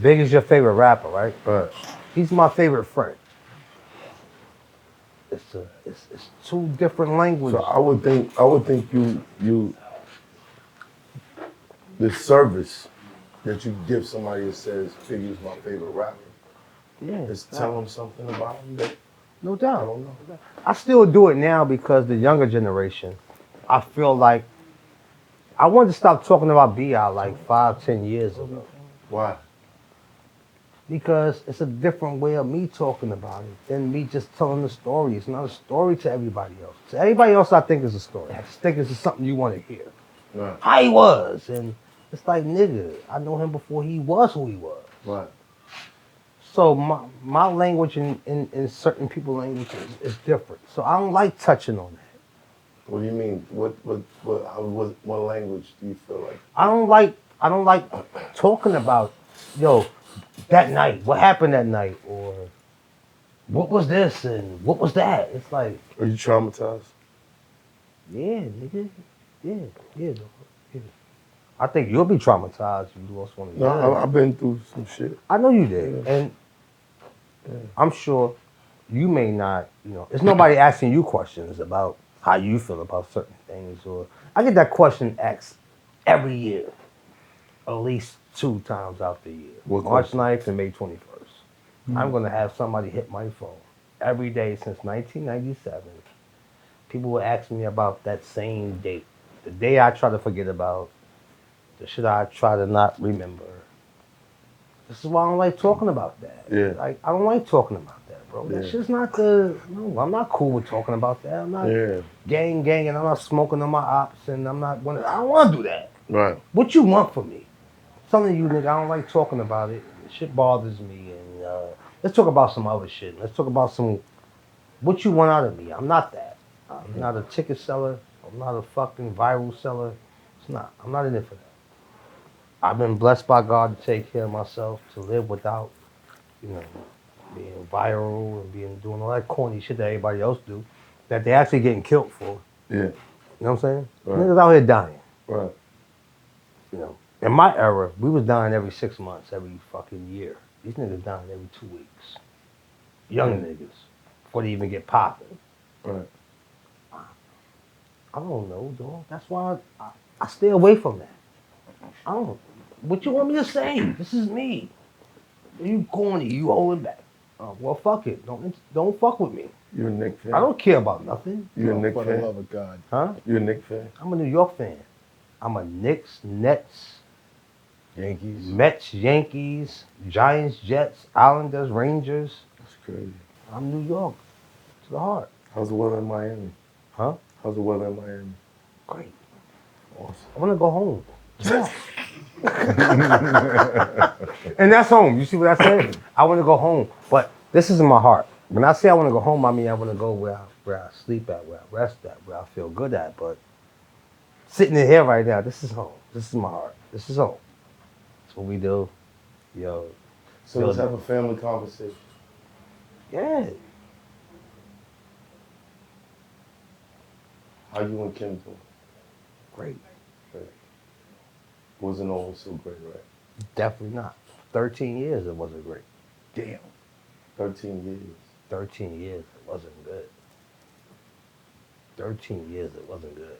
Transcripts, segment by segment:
Big is your favorite rapper, right? Right. He's my favorite friend. It's two different languages. So I would think you the service that you give somebody that says Biggie's my favorite rapper. Yeah. Is tell them something about him that No doubt. I don't know. I still do it now because the younger generation, I feel like I wanted to stop talking about BI like 5-10 years ago. Why? Because it's a different way of me talking about it than me just telling the story. It's not a story to everybody else. To everybody else, I think it's a story. I just think it's just something you want to hear. Right. How he was. And it's like, nigga, I know him before he was who he was. Right. So my language in certain people's languages is different. So I don't like touching on that. What do you mean? What language do you feel like? I don't like talking about, yo, that night, what happened that night, or what was this and what was that? It's like, Are you traumatized? yeah, nigga, yeah, dog. Yeah. I think you'll be traumatized if you lost one of your No, I've been through some shit. I know you did, Yeah. and I'm sure you may not, there's nobody asking you questions about how you feel about certain things, or I get that question asked every year, at least 2 times out the year. What March question? 9th and May 21st. I'm gonna have somebody hit my phone every day since 1997. People will ask me about that same date, the day I try to forget about, the shit I try to not remember. This is why I don't like talking about that. Yeah. Like, I don't like talking about that, bro. Yeah. That shit's not no, I'm not cool with talking about that. I'm not gang, and I'm not smoking on my ops, and I don't want to do that. Right. What you want from me? Something you, nigga, I don't like talking about it. Shit bothers me, and let's talk about some other shit. Let's talk about what you want out of me. I'm not that. I'm not a ticket seller. I'm not a fucking viral seller. I'm not in it for that. I've been blessed by God to take care of myself, to live without, being viral and doing all that corny shit that everybody else do, that they actually getting killed for. Yeah. You know what I'm saying? Right. Niggas out here dying. Right. In my era, we was dying every 6 months, every fucking year. These niggas dying every 2 weeks. Young niggas, before they even get popping. Right. I don't know, dog. That's why I stay away from that. I don't. What you want me to say? This is me. You corny. You holding back. Well, fuck it. Don't fuck with me. You a Knicks fan? I don't care about nothing. You a Knicks fan? For the love of God. Huh? You a Knicks fan? I'm a New York fan. I'm a Knicks, Nets, Yankees. Mets, Yankees, Giants, Jets, Islanders, Rangers. That's crazy. I'm New York to the heart. How's the weather in Miami? Huh? How's the weather in Miami? Great. Awesome. I want to go home. Yeah. And that's home. You see what I said? I want to go home. But this is in my heart. When I say I want to go home, I mean I want to go where I sleep at, where I rest at, where I feel good at. But sitting in here right now, this is home. This is my heart. This is home. That's what we do. Yo. So let's have a family conversation. Yeah. How you and Kim doing? Great. Great. Wasn't always so great, right? Definitely not. 13 years it wasn't great. Damn. 13 years. 13 years it wasn't good. 13 years it wasn't good.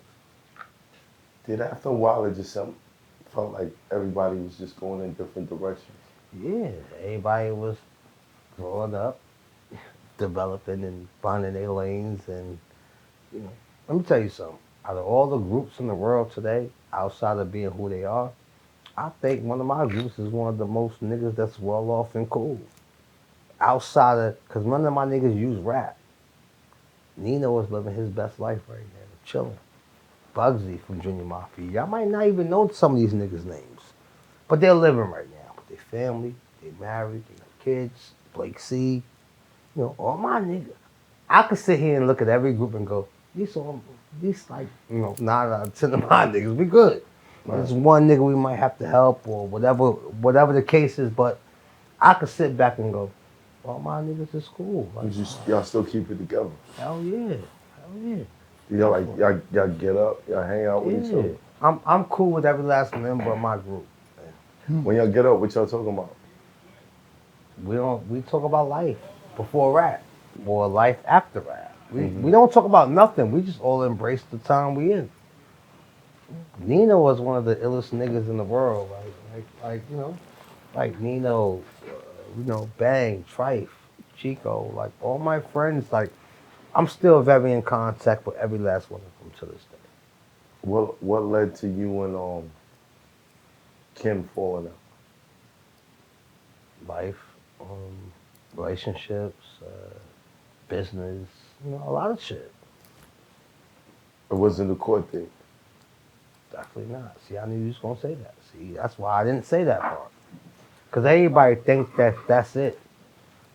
Did after a while it just felt like everybody was just going in different directions? Yeah, everybody was growing up, developing and finding their lanes, and let me tell you something. Out of all the groups in the world today, outside of being who they are, I think one of my groups is one of the most niggas that's well off and cool. Outside of, because none of my niggas use rap. Nino is living his best life right now, chilling. Bugsy from Junior Mafia. Y'all might not even know some of these niggas' names, but they're living right now with their family, they married, they got kids, Blake C. All my niggas. I could sit here and look at every group and go, these like, 9 out of 10 of my niggas, we good. Right. There's one nigga we might have to help or whatever the case is, but I could sit back and go, all my niggas is cool. Like, y'all still keep it together? Hell yeah. Y'all get up, y'all hang out with each other? I'm cool with every last member of my group. When y'all get up, what y'all talking about? we talk about life before rap or life after rap. We don't talk about nothing. We just all embrace the time we in. Nino was one of the illest niggas in the world. Like Nino, Bang, Trife, Chico, like all my friends. Like I'm still very in contact with every last one of them to this day. What led to you and Kim falling out? Life, relationships, business, a lot of shit. It wasn't a court thing. Definitely not. See, I knew you was gonna say that. See, that's why I didn't say that part. Cause everybody thinks that that's it.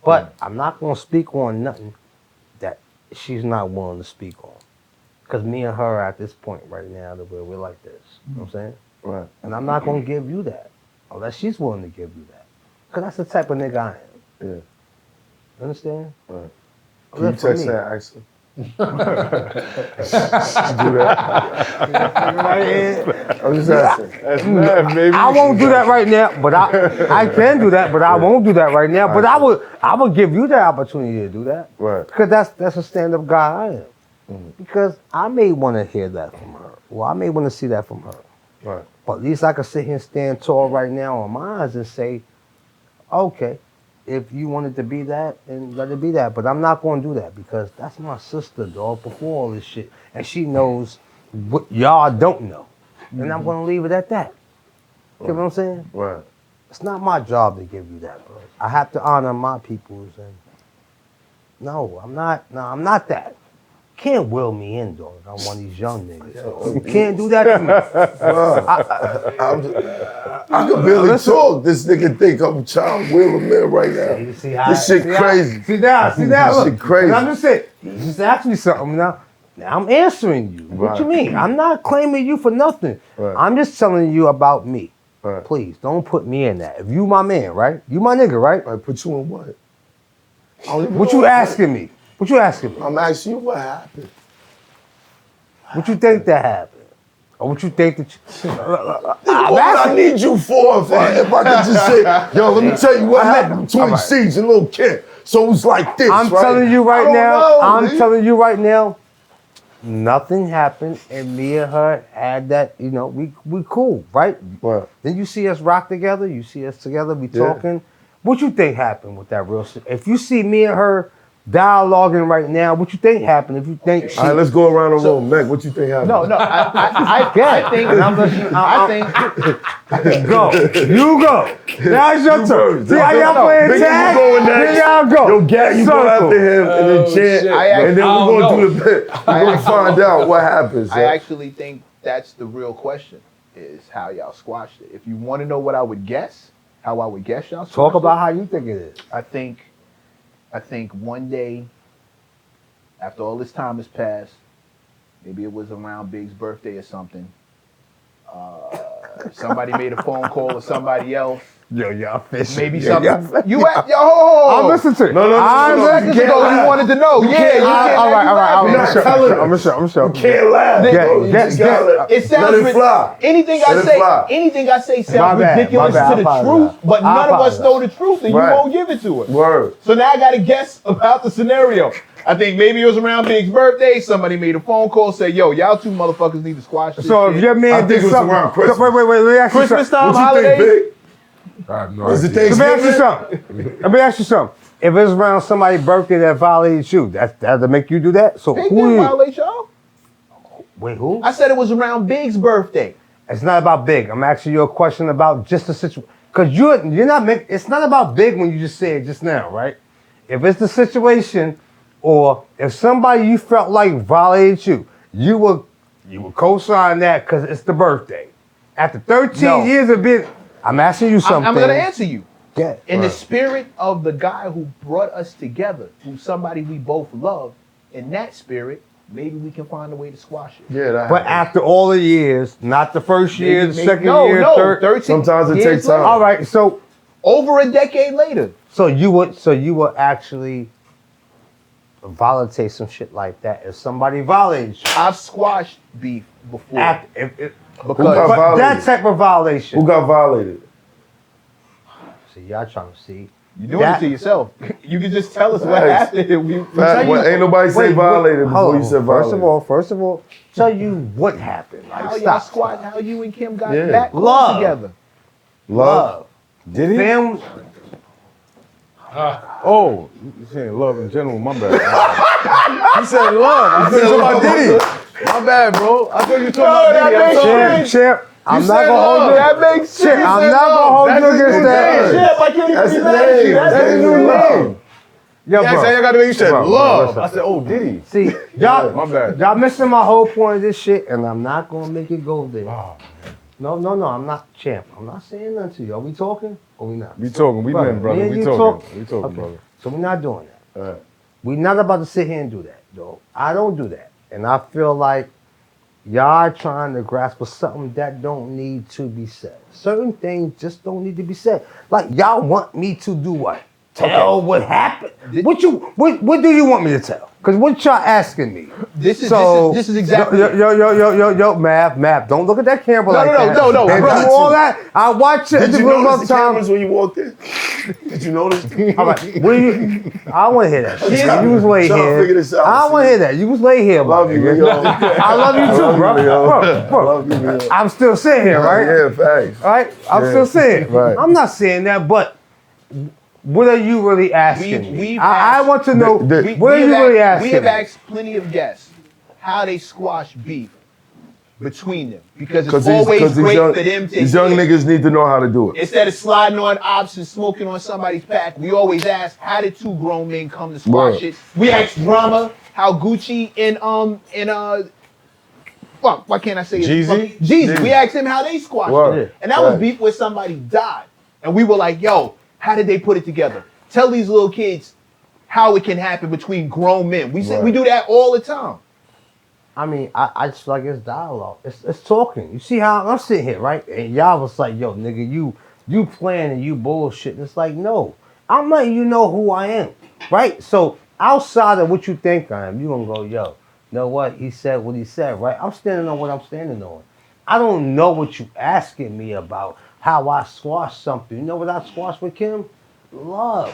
But I'm not gonna speak on nothing that she's not willing to speak on. Cause me and her at this point right now, that we're like this. You know what I'm saying? Right. And I'm not gonna give you that unless she's willing to give you that. Cause that's the type of nigga I am. Yeah. You understand? Right. Can you text her and ask her? Do that. I'm just asking. That's mad, baby. I won't do that right now, but I can do that, but I won't do that right now. But I would give you the opportunity to do that. Right. Because that's a stand-up guy I am. Because I may want to hear that from her. Well, I may want to see that from her. Right. But at least I can sit here and stand tall right now on my eyes and say, okay, if you wanted to be that, then let it be that. But I'm not going to do that because that's my sister, dog, before all this shit. And she knows what y'all don't know. And I'm going to leave it at that. You know what I'm saying? Right. It's not my job to give you that, bro. I have to honor my peoples. And no, I'm not that. Can't will me in, dog. I'm one of these young niggas. You can't do that to me. I can barely talk. This nigga think I'm trying to will him in right now. This shit crazy. See now, This look. shit crazy. And I'm just saying, you just asked me something now. Now I'm answering you. What you mean? I'm not claiming you for nothing. Right. I'm just telling you about me. Right. Please, don't put me in that. If you my man, right? You my nigga, right? I put you in what? What you asking me? What you asking me? I'm asking you what happened. What you think that happened? Or what you think that you... What I need you for if I could just say, yo, let me tell you what happened between Siege and Lil Kim. So it was like this, I'm right? telling you right now, know, telling you right now, nothing happened and me and her had that, we cool, right? Right. Then you see us rock together, you see us together, we talking. What you think happened with that real shit? If you see me and her dialoguing right now, what you think happened? If you think she... All right, let's go around the room. Meg, what you think happened? No, I think Go. You go. Now it's your turn. See how y'all playing Biggie, tag? you going next. Here y'all go. Yo, Gat, you go after him and then chant, shit. and then we're going to do the bit. We're going to find out what happens. I actually think that's the real question, is how y'all squashed it. If you want to know what I would guess, how I would guess y'all squashed Talk about it, how you think it is. I think one day, after all this time has passed, maybe it was around Big's birthday or something, somebody made a phone call to somebody else. Yo, y'all fish. Maybe Yeah, something. You at yo? I'm listening to it. No. Seconds ago, you wanted to know. You Yeah, can't you lie. can't. All right. You're not telling I'm gonna show. You can't laugh. bro. You just gotta It sounds let it fly. Anything Let I it say, fly. anything I say My sounds bad, ridiculous my bad. to the I truth, apologize. but I none of us apologize. know the truth, and Right. you won't give it to us. Word. So now I got to guess about the scenario. I think maybe it was around Big's birthday. Somebody made a phone call, say, "Yo, y'all two motherfuckers need to squash this." So shit. if your man I think did it was something, around Christmas. Wait, let me ask you Christmas something. time, What you holidays. think, Big? I have no Was it idea. Let me ask you Thanksgiving? something. Let me ask you something. If it's around somebody's birthday that violated you, that'll make you do that? So Big who didn't you? violate y'all. Wait, who? I said it was around Big's birthday. It's not about Big. I'm asking you a question about just the situation. Because you're not making, it's not about Big when you just said it just now, right? If it's the situation, or if somebody you felt like violated you would co-sign that because it's the birthday. After 13 No. years of being, I'm asking you something. I'm going to answer you. Yeah. In the spirit of the guy who brought us together, who's somebody we both love, in that spirit, maybe we can find a way to squash it. Yeah, that But happened. after all the years, not the first year, the second no, year, third. 13 Sometimes it years takes time. later. All right, so Over a decade later. you would actually violate some shit like that if somebody violates you. I've squashed beef before. After, Who got but that violated? type of violation. Who got violated? See, y'all trying to see. You're doing it to yourself. You can just tell us what happened. Ain't nobody say violated before you said violated. First of all, tell you what happened. Like, How y'all stop. squat, how you and Kim got Yeah. back Love. together. Love. Did he? Fam, Oh, you saying love in general, my bad. You said love. I thought you were talking about Diddy. My bad, bro. I thought you were talking about Diddy. I'm sorry. Champ, I'm not said gonna hold love. you. That makes sense. Champ, I'm not gonna hold you against that. Champ, I can't That's even the imagine. name. That's That's his the new name. name. Yo, Yeah, bro. I got to make you said Bro, love. listen. I said, oh, Diddy. See, y'all, My bad. y'all missing my whole point of this shit, and I'm not gonna make it go there. Oh, No, I'm not, champ. I'm not saying nothing to you. Are we talking or we not? we talking. We Brother, men, brother. me and We you talking. talk- We talking, Okay. brother. So we're not doing that. All right. We're not about to sit here and do that, though. I don't do that, and I feel like y'all trying to grasp for something that don't need to be said. Certain things just don't need to be said. Like y'all want me to do what? Tell what happened. What do you want me to tell? Because what y'all asking me? This is exactly. Yo, Mav, don't look at that camera like that. No, And bro. do all that. I watch it. Did you all notice the time. cameras when you walked in? Did you notice? All right, I want to hear that. Shit. You was lay Trying to here. figure this out, I want to see. hear that. You was lay here, Love you, nigga. yo. I love you too, bro. Bro. Love you, yo. I'm still sitting here, right? Yeah, facts. All right, I'm Yeah. still sitting. Right. I'm not saying that, but what are you really asking me? we've I asked- want to know the- what are you really asking We have me? asked plenty of guests how they squash beef between them because it's Because always these great young, for them to these young hear. niggas need to know how to do it. Instead of sliding on ops and smoking on somebody's pack, we always ask, how did two grown men come to squash Word. it? We asked Drama how Gucci and fuck, why can't I say it? Jeezy? Jeezy. We asked him how they squashed Word. it. And that was Right. beef where somebody died. And we were like, yo, how did they put it together? Tell these little kids how it can happen between grown men. We say we do that all the time. I mean, I just feel like it's dialogue. It's talking. You see how I'm sitting here, right? And y'all was like, yo, nigga, you playing and you bullshit. And it's like, no, I'm letting you know who I am, right? So outside of what you think I am, you gonna go, yo, know what? He said what he said, right? I'm standing on what I'm standing on. I don't know what you asking me about, how I squashed something. You know what I squashed with Kim? Love.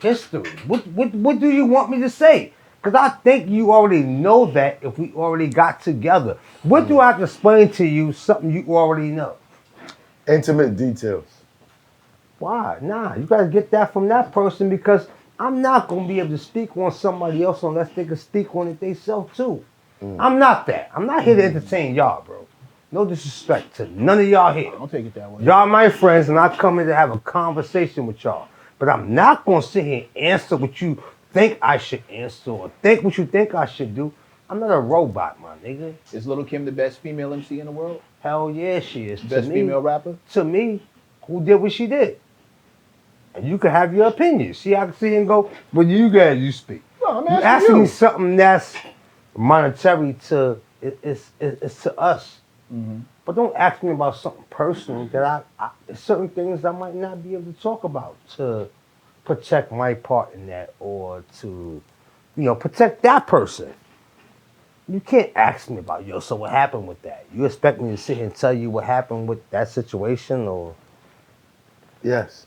History. What do you want me to say? Because I think you already know that if we already got together. What do I have to explain to you something you already know? Intimate details. Why? Nah, you got to get that from that person because I'm not going to be able to speak on somebody else unless they can speak on it themselves too. I'm not that. I'm not here to entertain y'all, bro. No disrespect to none of y'all here. Don't take it that way. Y'all my friends and I come here to have a conversation with y'all. But I'm not going to sit here and answer what you think I should answer or think what you think I should do. I'm not a robot, my nigga. Is Little Kim the best female MC in the world? Hell yeah, she is. Best female rapper? To me, who did what she did. And you can have your opinion. See, I can sit here and go, well, you guys, you speak. No, I'm You asking asking you. me something that's monetary to, it's to us. But don't ask me about something personal that certain things I might not be able to talk about to protect my part in that or to, protect that person. You can't ask me about, yo, so what happened with that? You expect me to sit here and tell you what happened with that situation or Yes.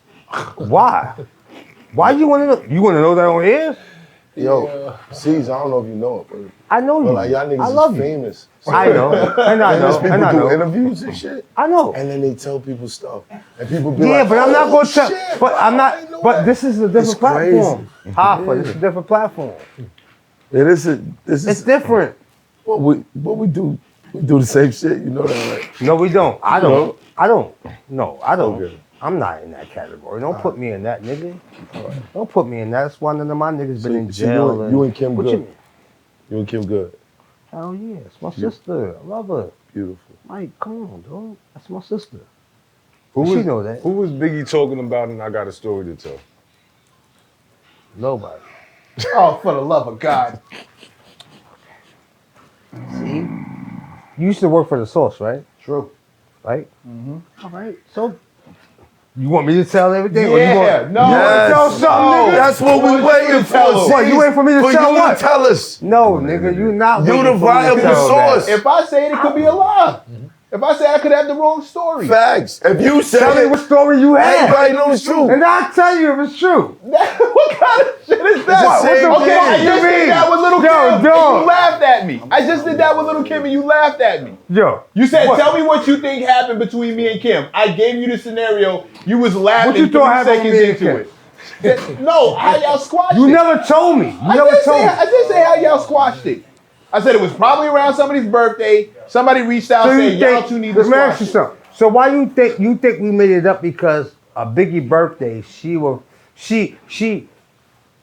why? Why you want to know? You want to know that on here? Yo, C's, I don't know if you know it, but I know you. like y'all niggas I love is you. famous. I know. And I And know. there's people And I do know. interviews and shit. I know. And then they tell people stuff. And people be Yeah, like, but I'm not "Oh, going to tell. shit, But I'm I didn't not. know But that." this is a different It's platform. crazy. Hoffa, this is a different platform. This It's is different. what we do. We do the same shit. You know that, right? No, we don't. I don't. No? I don't. No, I don't. Okay. I'm not in that category. Don't put me in that, nigga. Don't put me in that. That's why none of my niggas been in So jail. you and Kim what good. you mean? You and Kim good. Hell yeah, it's my sister. I love her. Beautiful. Like, come on, dog. That's my sister. Who She was, know that. Who was Biggie talking about and I got a story to tell? Nobody. Oh, for the love of God. See? You used to work for the source, right? True. Right? All right. So, you want me to tell everything? Or you Yeah, want, no. you want to Yes. tell something, nigga? That's what we waiting for. What, you waiting for me to For tell you what? tell us. No, nigga, you not You waiting the for me to viable tell source. that. If I say it, it could be a lie. If I say I could have the wrong story. Facts. If you say Tell me what story you had. everybody knows the truth. And I'll tell you if it's true. What kind of shit is that? What the Okay, I fuck just you did mean? that with Little Yo, Kim and dog. you laughed at me. I just did that with Little Kim and you laughed at me. Yo. You said, what? tell me what you think happened between me and Kim. I gave you the scenario. You was laughing What you 3 thought happened seconds with me and into it. No, how y'all squashed You it. never told me. You I never did told me. say how y'all squashed it. I said it was probably around somebody's birthday. Somebody reached out and said, y'all two need to let me ask squash you it. something. So why you think we made it up because a Biggie birthday, she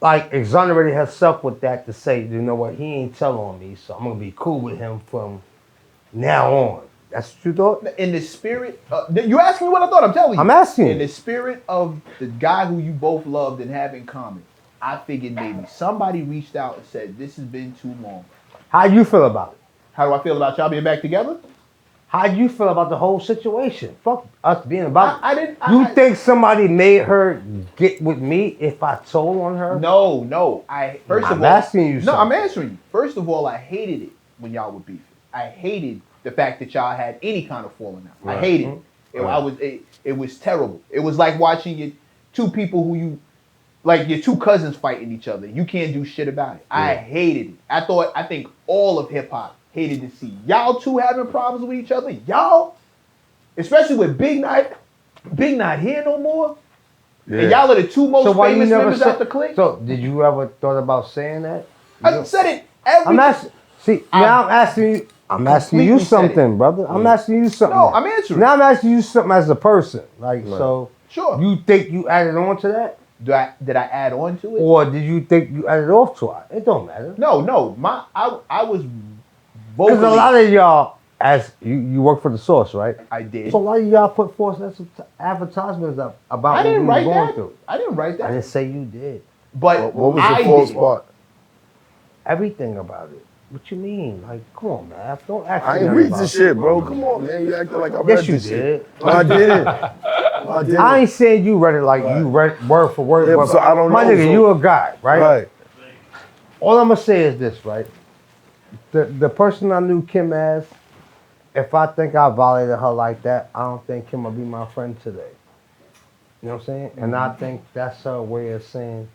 like exonerated herself with that to say, you know what, he ain't tell on me, so I'm gonna be cool with him from now on. That's what you thought? In the spirit, you asking me what I thought? I'm telling you. I'm asking you. In the spirit of the guy who you both loved and have in common, I figured maybe somebody reached out and said, this has been too long. How you feel about it? How do I feel about y'all being back together? How you feel about the whole situation? Fuck us being about I it. didn't. You think somebody made her get with me if I told on her? No. First of all, asking you No, something. I'm answering you. First of all, I hated it when y'all were beefing. I hated the fact that y'all had any kind of falling out. I hated it. It was terrible. It was like watching your two people who you like your two cousins fighting each other. You can't do shit about it. I hated it. I think all of hip hop hated to see y'all two having problems with each other. Y'all, especially with Big not here no more. Yeah. And y'all are the two most So why you famous never members said? out the clique. So did you ever thought about saying that? I said it every. I'm asking. See, now I'm asking you. I'm asking you completely said something, it. brother. I'm asking you something. No, now. I'm answering. Now I'm asking you something as a person. Like, so Sure. you think you added on to that? Did I add on to it? Or did you think you added off to it? It don't matter. No. I was Because vocally. a lot of y'all, as you work for the source, right? I did. So a lot of y'all put false advertisements up about I what didn't we were write going that. through. I didn't write I that. didn't say you did. But What was I the false did. part? Everything about it. What you mean? Like, come on, man. Don't act. I ain't read this shit, bro. Come on, man. You acting like I read Yes, you this did. shit. No, I didn't. No, I didn't. I ain't saying you read it like you read word for word. Yeah, but so I don't my know, nigga, so- you a guy, right? Right. All I'm gonna say is this, right? The person I knew Kim as, if I think I violated her like that, I don't think Kim will be my friend today. You know what I'm saying? And I think that's her way of saying,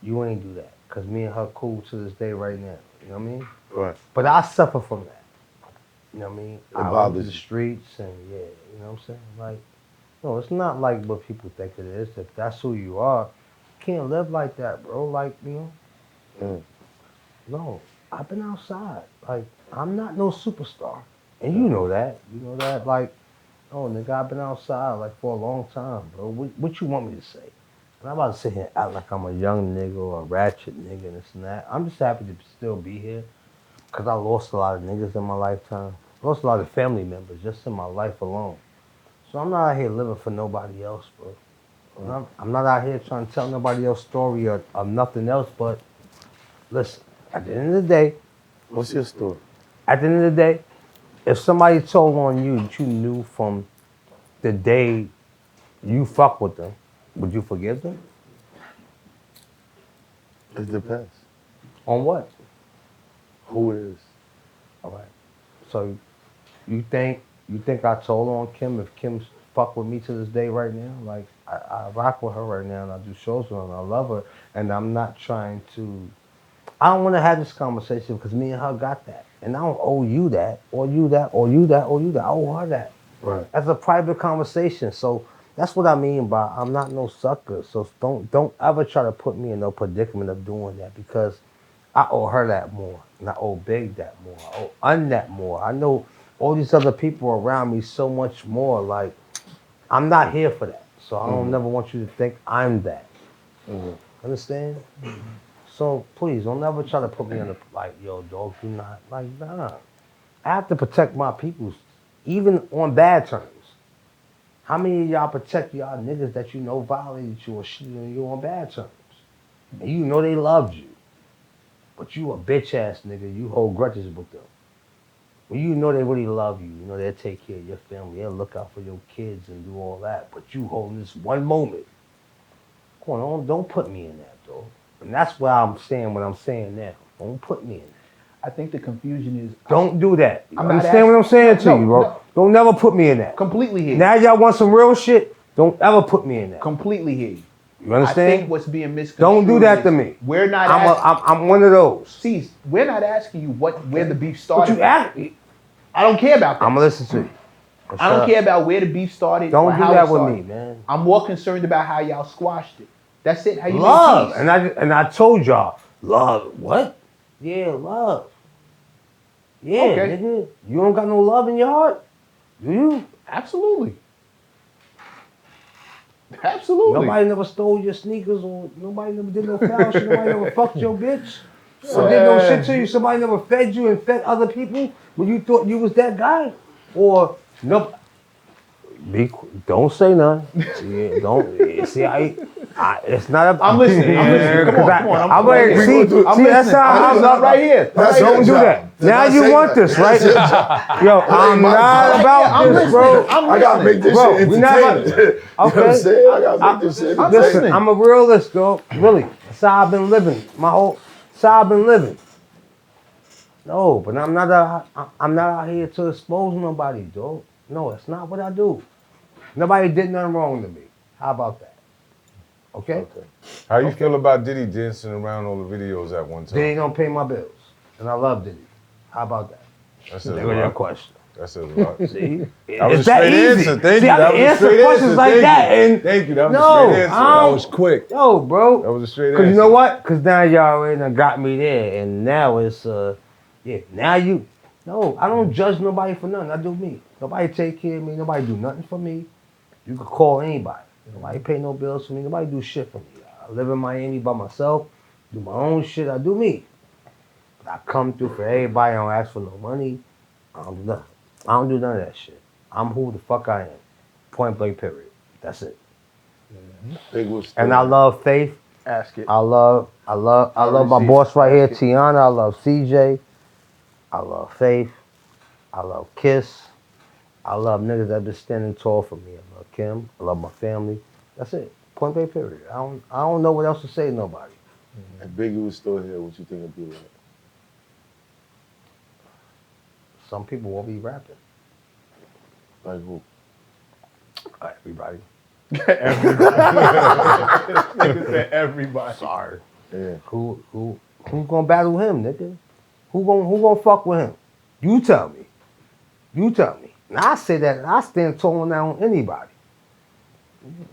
you ain't do that. Because me and her cool to this day right now. You know what I mean? Right. But I suffer from that. You know what I mean? I went bothers to the you. streets and you know what I'm saying? Like, no, it's not like what people think it is. If that's who you are, you can't live like that, bro. Like, you know? No, I've been outside. Like, I'm not no superstar. And you know that. You know that, like, oh, nigga, I've been outside, like, for a long time, bro. What you want me to say? And I'm about to sit here and act like I'm a young nigga or a ratchet nigga and this and that. I'm just happy to still be here because I lost a lot of niggas in my lifetime. Lost a lot of family members just in my life alone. So I'm not out here living for nobody else, bro. And I'm not out here trying to tell nobody else's story or nothing else, but listen, at the end of the day, What's your story? at the end of the day, if somebody told on you that you knew from the day you fuck with them, would you forgive them? It depends. On what? Who it is. All right. So you think I told on Kim if Kim's fuck with me to this day right now? Like I rock with her right now and I do shows with her and I love her and I'm not trying to. I don't want to have this conversation because me and her got that. And I don't owe you that, or you that, or you that, or you that. I owe her that. Right. That's a private conversation. So that's what I mean by I'm not no sucker. So don't ever try to put me in no predicament of doing that because I owe her that more. And I owe Big that more. I owe Un that more. I know all these other people around me so much more. Like, I'm not here for that. So I don't never want you to think I'm that. Understand? So please don't ever try to put me in the like, yo, dog, do not like nah. I have to protect my peoples, even on bad terms. How many of y'all protect y'all niggas that you know violated you or shit on you on bad terms? And you know they loved you. But you a bitch ass nigga, you hold grudges with them. When you know they really love you, you know they'll take care of your family, they'll look out for your kids and do all that. But you holding this one moment. Come on, don't put me in that, though. And that's why I'm saying what I'm saying now. Don't put me in that. I think the confusion is Don't do that. You I'm not understand what I'm saying to no, you, bro? no. Don't never put me in that. completely hear you. Now y'all want some real shit? Don't ever put me in that. Completely hear you. You I understand? think what's being misconstrued. Don't do that to is me. We're not. I'm one of those. See, we're not asking you where the beef But started. you ask. I don't care about that. I'm gonna listen to you. What's I don't up? care about where the beef started. Don't or do how that it with started. me, man. I'm more concerned about how y'all squashed it. That's it. How you Love, made peace. and I told y'all, love. What? Yeah, love. Yeah, Okay. nigga. You don't got no love in your heart, do you? Absolutely. Absolutely. Nobody never stole your sneakers, or nobody never did no foul shit. Nobody never fucked your bitch, or did no shit to you. Somebody never fed you and fed other people when you thought you was that guy, or no. Don't say nothing. See, don't see. It's not. I'm listening. I'm listening. Come on. I'm right like, here. see, that's how I'm right here. That's Don't your do job. that. To Now not you say want that. this, right? That's your job. Yo, I'm my not job. about I'm this, listening. bro. I gotta make this Bro, shit we not about- entertaining. You know what I'm Okay. saying? I gotta make this shit I'm entertaining. Listen, I'm a realist, dog. Really, that's how I've been living. That's how I've been living. No, but I'm not out here to expose nobody, dog. No, that's not what I do. Nobody did nothing wrong to me. How about that? Okay? How you feel about Diddy dancing around all the videos at one time? Diddy don't pay my bills, and I love Diddy. How about that? That says a There go your lot. question. That says a lot. See? That was It's a that straight easy. answer. Thank See, you. I That can was a answer straight questions answer. like Thank that. you. And Thank you. That was no, a straight answer. I That don't- was quick. Yo, bro. That was a straight Cause answer. you know what? Cause now y'all already done got me there, and now it's now you. No, I don't judge nobody for nothing. I do me. Nobody take care of me. Nobody do nothing for me. You could call anybody. Nobody pay no bills for me. Nobody do shit for me. I live in Miami by myself. Do my own shit. I do me. But I come through for everybody. I don't ask for no money. I don't do nothing. I don't do none of that shit. I'm who the fuck I am. Point blank. Period. That's it. Big was And I love Faith. Ask it. I love my boss right here, Tiana. I love CJ. I love Faith. I love Kiss. I love niggas that been standing tall for me. I love Kim. I love my family. That's it. Point blank. Period. I don't know what else to say to nobody. If Biggie was still here, what you think it'd be like? Some people won't be rapping. Like who? Everybody. Everybody. Sorry. Yeah. Who's gonna battle him, nigga? Who gonna fuck with him? You tell me. You tell me. And I say that I stand tall on that on anybody.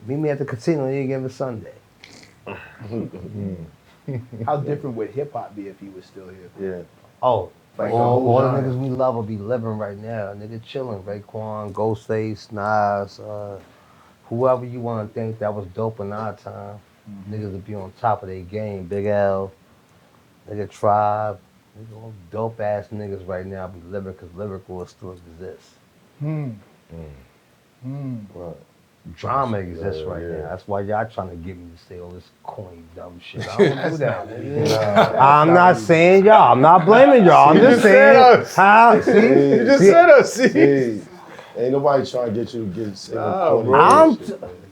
Meet me at the casino any given Sunday. How different would hip hop be if he was still here? Yeah. Oh, Like all the the whole niggas we love will be living right now. Nigga chilling. Raekwon, Ghostface, Nas, whoever you want to think that was dope in our time. Niggas will be on top of their game. Big L, nigga Tribe, nigga, all dope ass niggas right now be living because lyrical still exists. Right. Drama exists right yeah. now. That's why y'all trying to get me to say all this corny dumb shit. I don't do that. Nigga. I'm not saying y'all. I'm not blaming y'all. I'm just saying us. how. See, You just said us. See? Hey, ain't nobody trying to get you to get sick. I'm.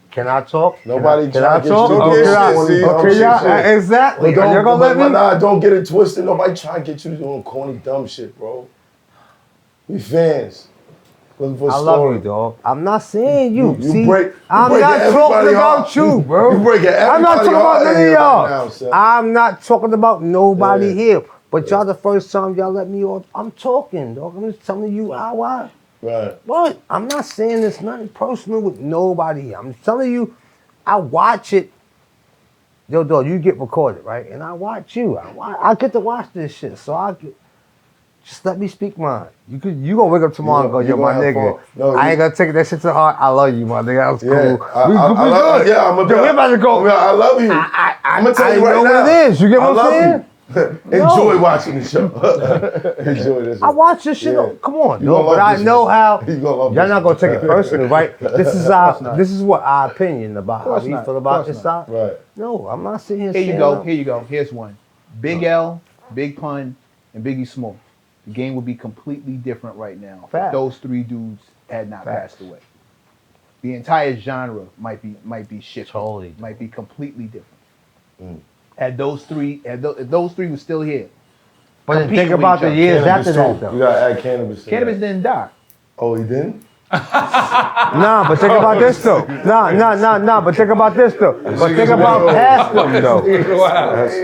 Can I talk? Nobody Can I trying to get talk? you to Okay, get shit, see? Okay, y'all. Exactly. But You're gonna let me? Nah, don't get it twisted. Nobody trying to get you doing corny dumb shit, bro. We fans. Looking for a I story. love you, dog. I'm not saying you. You See, break- you I'm breaking not talking everybody about heart. you, bro. You breaking I'm not everybody talking about heart none of in here y'all. right now, son. I'm not talking about nobody Yeah. here. But y'all the first time y'all let me off. I'm talking, dog. I'm just telling you how I. Right. What? I'm not saying there's nothing personal with nobody. I'm telling you, I watch it. Yo, dog, you get recorded, right? And I watch you. I get to watch this shit. So just let me speak mine. You gonna wake up tomorrow and go, You yo, my gonna have nigga. fun. No, I you- ain't gonna take that shit to heart. I love you, my nigga. That was Yeah. cool. We good. Yeah, I'm Yo, we about to go. I love you. I'm gonna tell you right know now. what it is. You get what I'm saying? You. Enjoy watching the show. Enjoy this. I watch this shit. Yeah. Come on, You dog. gonna But love I this know one. how. You gonna love Y'all this not one. gonna take it personal, right? This is what our opinion about how we not. feel about Of course this not. side. Right. No, I'm not sitting here Here saying you go. nothing. Here you go. Here's one. Big L, Big Pun, and Biggie Small. The game would be completely different right now if Fact. those three dudes had not Facts. passed away. The entire genre might be shifted. Totally. Might be completely different. Had those three were still here, But then compete think with about each the other. years Cannabis after that, too. though. You gotta add cannabis. to Cannabis that. didn't die. Oh, he didn't? Nah, but think about this though. Nah. But think about this though. But think about past them though.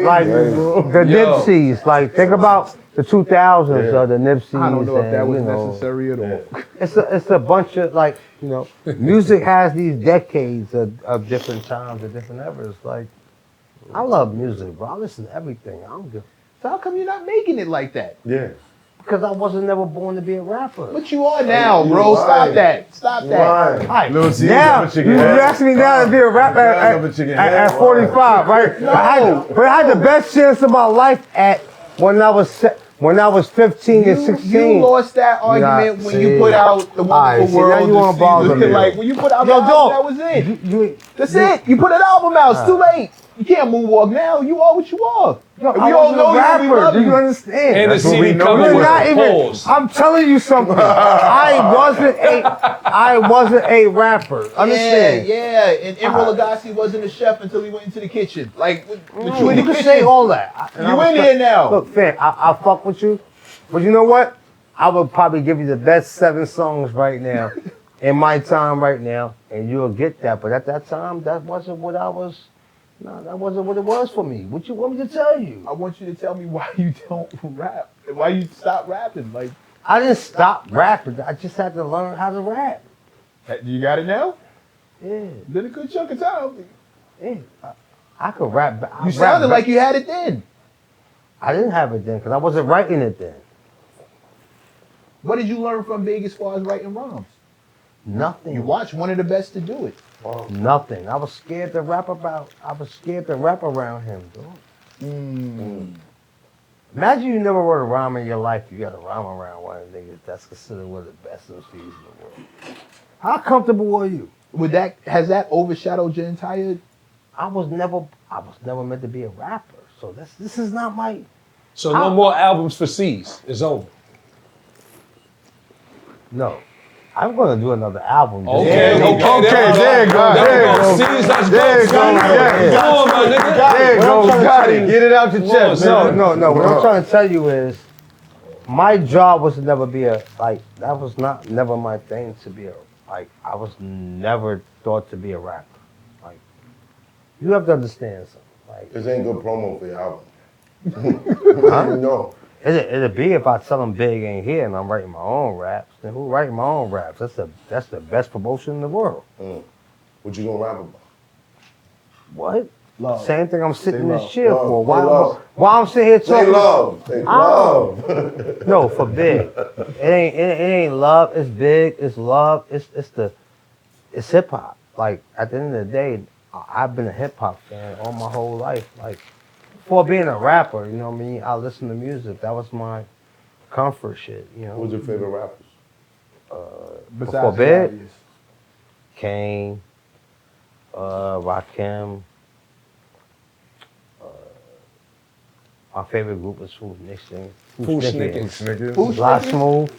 Like the Nipseys. Like think about the 2000s Yeah. of the Nipseys. I don't know if that and, was you know, necessary at all. It's a bunch of like, you know, music has these decades of different times, of different eras. Like, I love music, bro. I listen to everything. I don't give. So how come you're not making it like that? Yeah. Because I wasn't never born to be a rapper. But you are now, You bro. lying. Stop that. Stop that. Right. Right. Lil C, Now, rubber chicken you head. asked me now to be a rapper Rubber chicken head. at 45, right? No. But I had the best chance of my life when I was 15 and 16. You lost that argument when you put out the Alright, Wonderful see, now World. you wanna bother me. Like when you put out the Yo, album, dog. that was it. You, That's it. You put an album out. It's too late. You can't moonwalk now. You are what you are. yo, we I all wasn't know a you. rapper. We love Do you you. understand? And the That's what we CD know cover you You're was not even. pause. I'm telling you something. I wasn't a rapper. Understand? Yeah. And Emeril Lagasse wasn't a chef until he went into the kitchen. Like, with you in You the can kitchen. say all that. And I You in respect- here now. Look, fam, I fuck with you, but you know what? I would probably give you the best 7 songs right now, in my time right now, and you'll get that. But at that time, that wasn't what I was. No, that wasn't what it was for me. What you want me to tell you? I want you to tell me why you don't rap. Why you stop rapping. Like, I didn't stop rapping. I just had to learn how to rap. you got it now? Yeah, Been a good chunk of time. yeah. I could rap. You sounded like you had it then. I didn't have it then because I wasn't writing it then. What did you learn from Big as far as writing rhymes? Nothing. You watched one of the best to do it. Nothing. I was scared to rap around him, dude. Imagine you never wrote a rhyme in your life. You got to rhyme around one of the niggas that's considered one of the best MCs in the world. How comfortable were you? Has that overshadowed your entire? I was never meant to be a rapper. So this is not my. So no more albums for C's. It's over. No. I'm gonna do another album. just Okay, to- okay, there you go, there you go. C's, let's There you go. go, yeah. Come on, my nigga. There you go, got it. Get it out your chest, man. No. What I'm trying to tell you is, my job was to never be that was never my thing to be I was never thought to be a rapper. Like, you have to understand something. Like, This ain't good promo for your album. No. it'd be if I tell them Big ain't here and I'm writing my own raps. Then who writing my own raps? That's the best promotion in the world. What you gonna rap about? What? Love. Same thing I'm sitting in Say this love. chair Love. for. Say love. Why I'm sitting here Say talking? love. Say love. No, for Big. It ain't love. It's Big. It's love. It's hip hop. Like, at the end of the day, I've been a hip hop fan all my whole life. Like, before being a rapper, you know what I mean? I listen to music. That was my comfort shit. You know. Who's your favorite rappers? Before Big, Kane, Rakim. My favorite group was Food Nixon. Food Snickers. Snickers. La Smooth.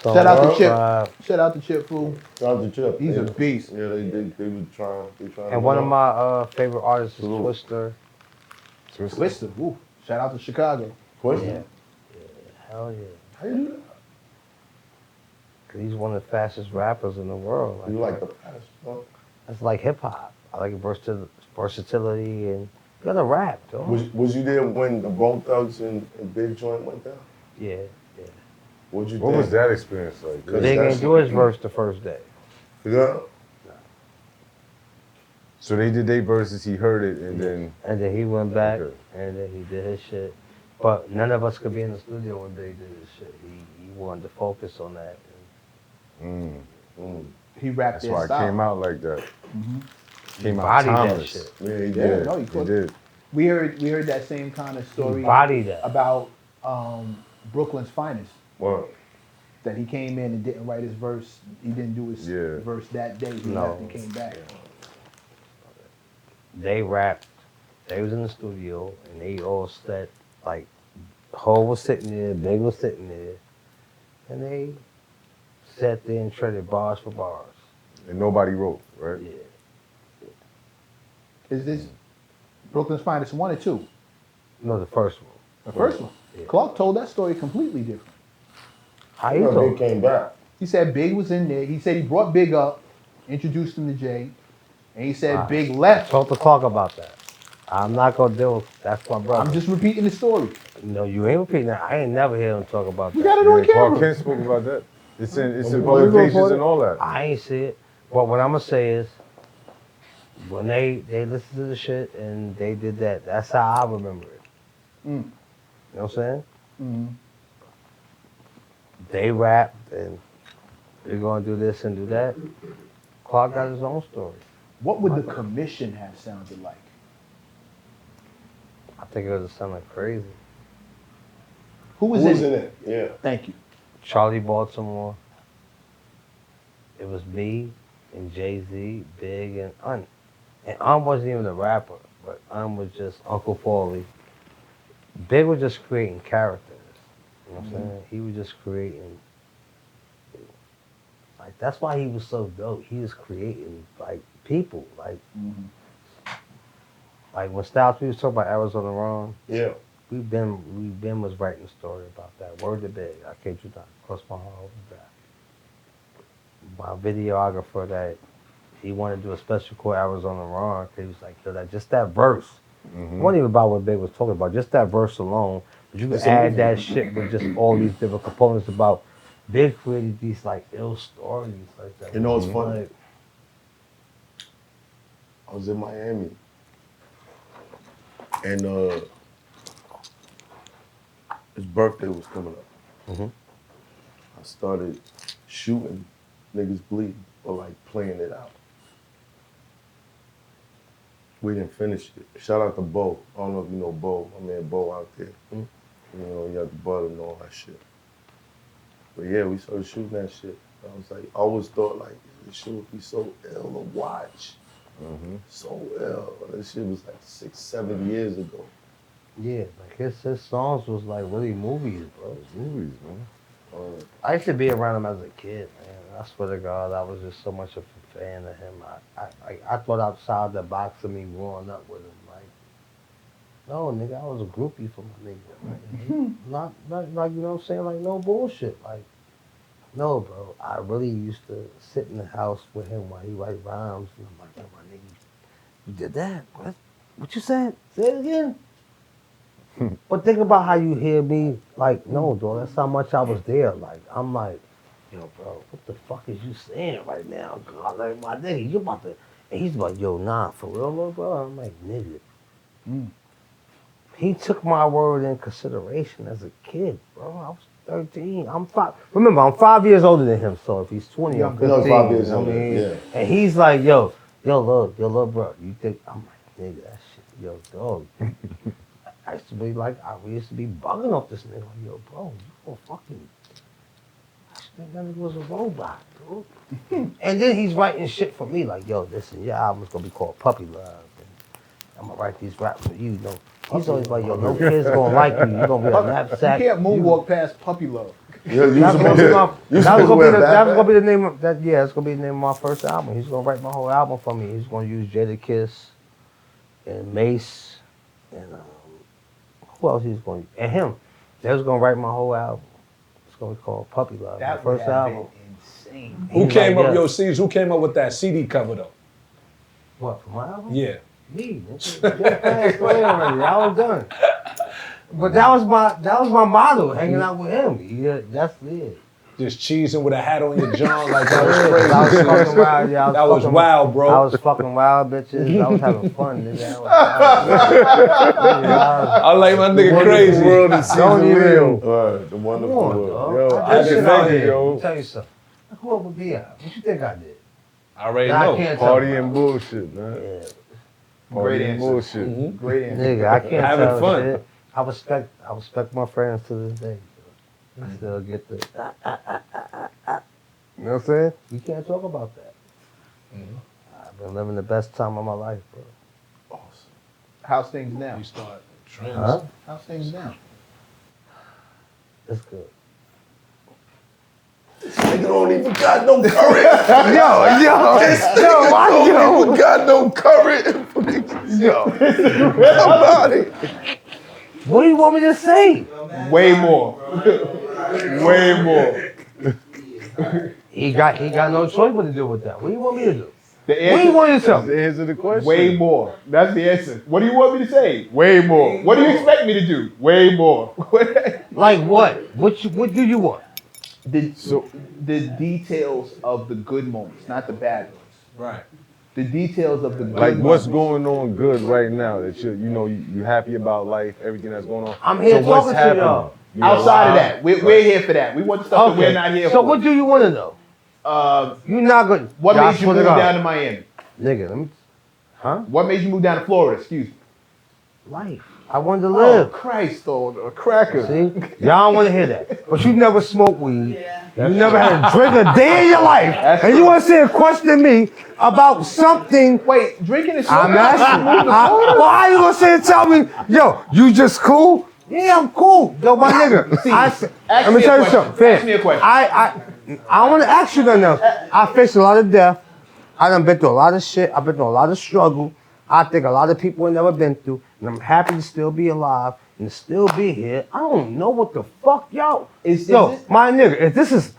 Shout out to Chip. Uh, Shout out to Chip, fool. Shout out to Chip. He's a beast. Yeah, they were trying. And one of my favorite artists is Twister. Twister. Woo. Shout out to Chicago. Question. Hell yeah. How you do that? 'Cause he's one of the fastest rappers in the world. You like the past? Huh? That's like hip hop. I like versatility and you gotta rap, though. Was you there when the Bone Thugs and Big Joint went down? Yeah. What'd you What think? was that experience like? Cause Big that's- ain't do his verse the first day. Yeah. So they did their verses, he heard it, and then And then he went back Okay. and then he did his shit. But none of us could be in the studio when Big did his shit. He wanted to focus on that. He rapped that's their why it style. came out like that. Came out Bodied that timeless. shit. Yeah, he Yeah, did. no, he He could. did. We heard that same kind of story Bodied that. about Brooklyn's Finest. What? That he came in and didn't write his verse. He didn't do his Yeah. verse that day. He No. left and came back. They rapped. They was in the studio and they all sat, like, Hov was sitting there, Big was sitting there. And they sat there and traded bars for bars. And nobody wrote, right? Yeah. Is this Brooklyn's Finest 1 or 2? No, the first one. The first one. Clark told that story completely different. How You you know, talk? they came back. He said Big was in there. He said he brought Big up, introduced him to Jay, and he said Big left. Talk to Clark about that. I'm not gonna deal with. That's my brother. I'm just repeating the story. No, you ain't repeating that. I ain't never hear him talk about We that. got it on Clark camera. Kent spoke about that. It's in Well, we gonna publications put it- and all that. I ain't see it. But what I'm gonna say is, when they listened to the shit and they did that, that's how I remember it. Mm. You know what I'm saying? Mhm. They rapped and they're gonna do this and do that. Clark got his own story. What would the commission have sounded like? I think it would have sounded crazy. Who was Who was in in it? it? Yeah. Thank you. Charlie Baltimore. It was me and Jay-Z, Big, and Un. And Un wasn't even a rapper, but Un was just Uncle Paulie. Big was just creating characters. You know what I'm saying? He was just creating. Like, that's why he was so dope. He was creating, like, people. Like when Styles P was talking about Arizona Ron, Yeah. we been was writing a story about that. Word to Big. I kid you not. Cross my heart with that. My videographer that he wanted to do a special called Arizona Ron, cause he was like, yo, just that verse. It wasn't even about what Big was talking about, just that verse alone. But you can It's a add movie. that shit with just all these different components about Big created these like ill stories like that. You know what's funny? Like, I was in Miami. And his birthday was coming up. Mhm. I started shooting niggas bleeding or like playing it out. We didn't finish it. Shout out to Bo. I don't know if you know Bo. My man Bo out there. Mhm. You know, he had the butter and all that shit. But yeah, we started shooting that shit. I was like, I always thought like, this shit would be so ill to watch. So ill. That shit was like 6, 7 years ago. yeah, like his songs was like really movies, bro. Movies, man. I used to be around him as a kid, man. I swear to God, I was just so much of a fan of him. I thought outside the box of me growing up with him. Like, no, nigga, I was a groupie for my nigga. Like, not like, you know what I'm saying? Like, no bullshit. Like, no, bro. I really used to sit in the house with him while he write rhymes. And I'm like, yo, my nigga, you did that? What you said? Say it again. But think about how you hear me, like, no, dog, that's how much I was there. Like, I'm like, yo, bro, what the fuck is you saying right now? God, like, my nigga, you about to, and he's like, yo, nah, for real, little bro? I'm like, nigga. He took my word in consideration as a kid, bro. I was 13. I'm 5. Remember, I'm 5 years older than him, so if he's 20, I'm 15. No, 5 years you know what I older, mean? yeah. And he's like, yo, little bro, you think, I'm like, nigga, that shit, yo, dog. I used to be like, we used to be bugging off this nigga. Like, yo, bro, you gonna fucking, I should think that nigga was a robot, dude. And then he's writing shit for me, like, yo, listen, your album's gonna be called Puppy Love. And I'm gonna write these raps for you, know. He's always like, yo, no kid's gonna like you. You're gonna be a You knapsack. can't moonwalk past Puppy Love. Yeah, you That's supposed gonna to, that was gonna be the name of that. Yeah, it's gonna be the name of my first album. He's gonna write my whole album for me. He's gonna use Jada Kiss and Mace and who else he's going to? And him. They was gonna write my whole album. It's gonna be called Puppy Love. That my first album. insane. Who He's came like, up, yeah. yo, C's, who came up with that CD cover though? What, for my album? Yeah. Me. Nigga. Passed away already. I was done. But that was my motto, hanging out with him. Yeah, that's it. Just cheesing with a hat on your jaw like that was crazy. I was fucking wild, yeah. That was wild, bro. I was fucking wild, bitches. I was having fun, nigga. I I like my nigga Wonderful crazy. world is Don't season even- real. All right, the Come wonderful on, world. dog. Yo, I I did can shit out dig it, here. yo. Let me tell you something. I grew up with B.I. What you think I did? I already Nah, I know. can't tell Party you. and bullshit, man. Yeah. Party Great and answer. bullshit. Great answer. Nigga, I can't Having tell fun. shit. I respect my friends to this day. I still get the You know what I'm saying? You can't talk about that. I've been living the best time of my life, bro. Awesome. How's things now? You start trends. Huh? How's things now? It's good. Nigga don't even got no courage. This nigga don't even got no courage. Yo. Come out here. What do you want me to say? Way more. Way more. He got no choice but to do with that. What do you want me to do? The What do you answer, want me to tell me? Answer the question. way more. That's the answer. What do you want me to say? Way more. What do you expect me to do? Way more. Like what? What do you want? The details of the good moments, not the bad ones. Right. The details of the good Like what's moments. going on good right now that you happy about life, everything that's going on. I'm here so what's talking to happening? y'all. You Outside of alive? that, we're here for that. We want the stuff that we're not here So for. what do you want to know? You not good. What Y'all made you swear move to God. down to Miami? Nigga, let me. Huh? What made you move down to Florida? Excuse me. Life. I wanted to Oh, live. Christ, though, a cracker. See? Y'all don't want to hear that. But you never smoked weed. You never had a drink a day in your life. That's And true. you want to sit and question me about something. Wait, drinking is I'm smoking? asking. Well, how you going to sit and tell me, yo, you just cool? Yeah, I'm cool. Yo, my nigga. Let me me a tell you question. something. Ask me a question. I don't want to ask you nothing else. I faced a lot of death. I done been through a lot of shit. I've been through a lot of struggle. I think a lot of people have never been through. And I'm happy to still be alive and to still be here. I don't know what the fuck, y'all. My nigga, if this is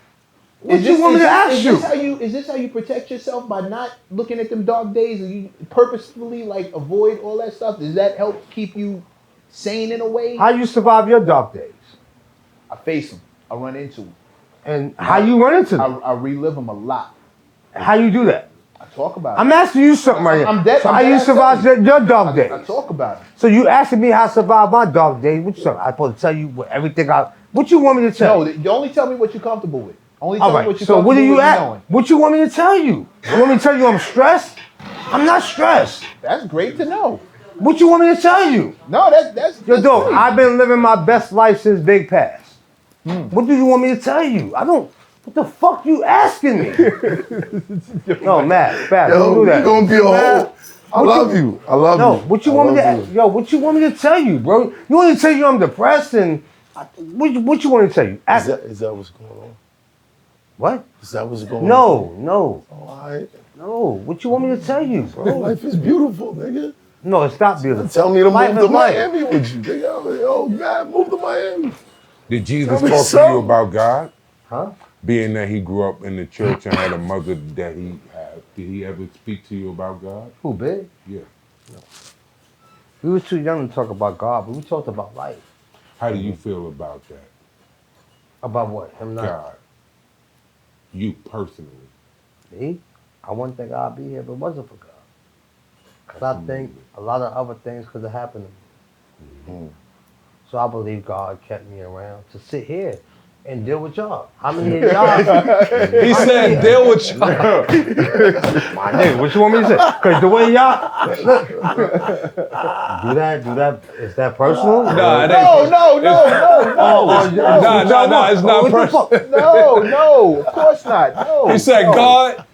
what you want me to ask you? Is this how you protect yourself by not looking at them dark days and you purposefully like avoid all that stuff? Does that help keep you sane in a way? How you survive your dark days? I face them. I run into them. And how you run into them? I relive them a lot. How you do that? I talk about I'm it. asking you something right I'm now. dead- So I'm how dead you ass survive serious. your dark days? I talk about it. So you asking me how I survive my dark days? What you I supposed to tell you everything what you want me to tell No, you? you only tell me what you're comfortable with. Only All tell me right, what you're so comfortable what do you with me ask? knowing. What you want me to tell you? You want me to tell you I'm stressed? I'm not stressed. That's great to know. What you want me to tell you? No, that's Yo, that's dog, great. I've been living my best life since Big Pass. What do you want me to tell you? I don't. What the fuck you asking me? No, Matt, don't Yo, do you that. gonna be a whole. I love you. I love No, you. what you I want me to? love you. Yo, what you want me to tell you, bro? You want me to tell you I'm depressed and what you want me to tell you? Is that what's going on? What? Is that what's going on? No. All right. No, what you want me to tell you, bro? Life is beautiful, nigga. No, it's not beautiful. Tell me to Life move is to life. Miami with you, nigga. Yo, God, move to Miami. Did Jesus Tell me talk to something. you about God? Huh? Being that he grew up in the church and had a mother that he had, did he ever speak to you about God? Who, Big? Yeah. We was too young to talk about God, but we talked about life. How do you feel about that? About what? Him not God. You personally. me? I wouldn't think I'd be here if it wasn't for God. Because I think a lot of other things could have happened to me. So I believe God kept me around to sit here and deal with y'all. How many of y'all? He said, deal with y'all. My nigga, what you want me to say? Because the way y'all look, do that. Is that personal? Nah, it ain't. No, Nah, it's not personal. no, of course not. No. He said, no. God,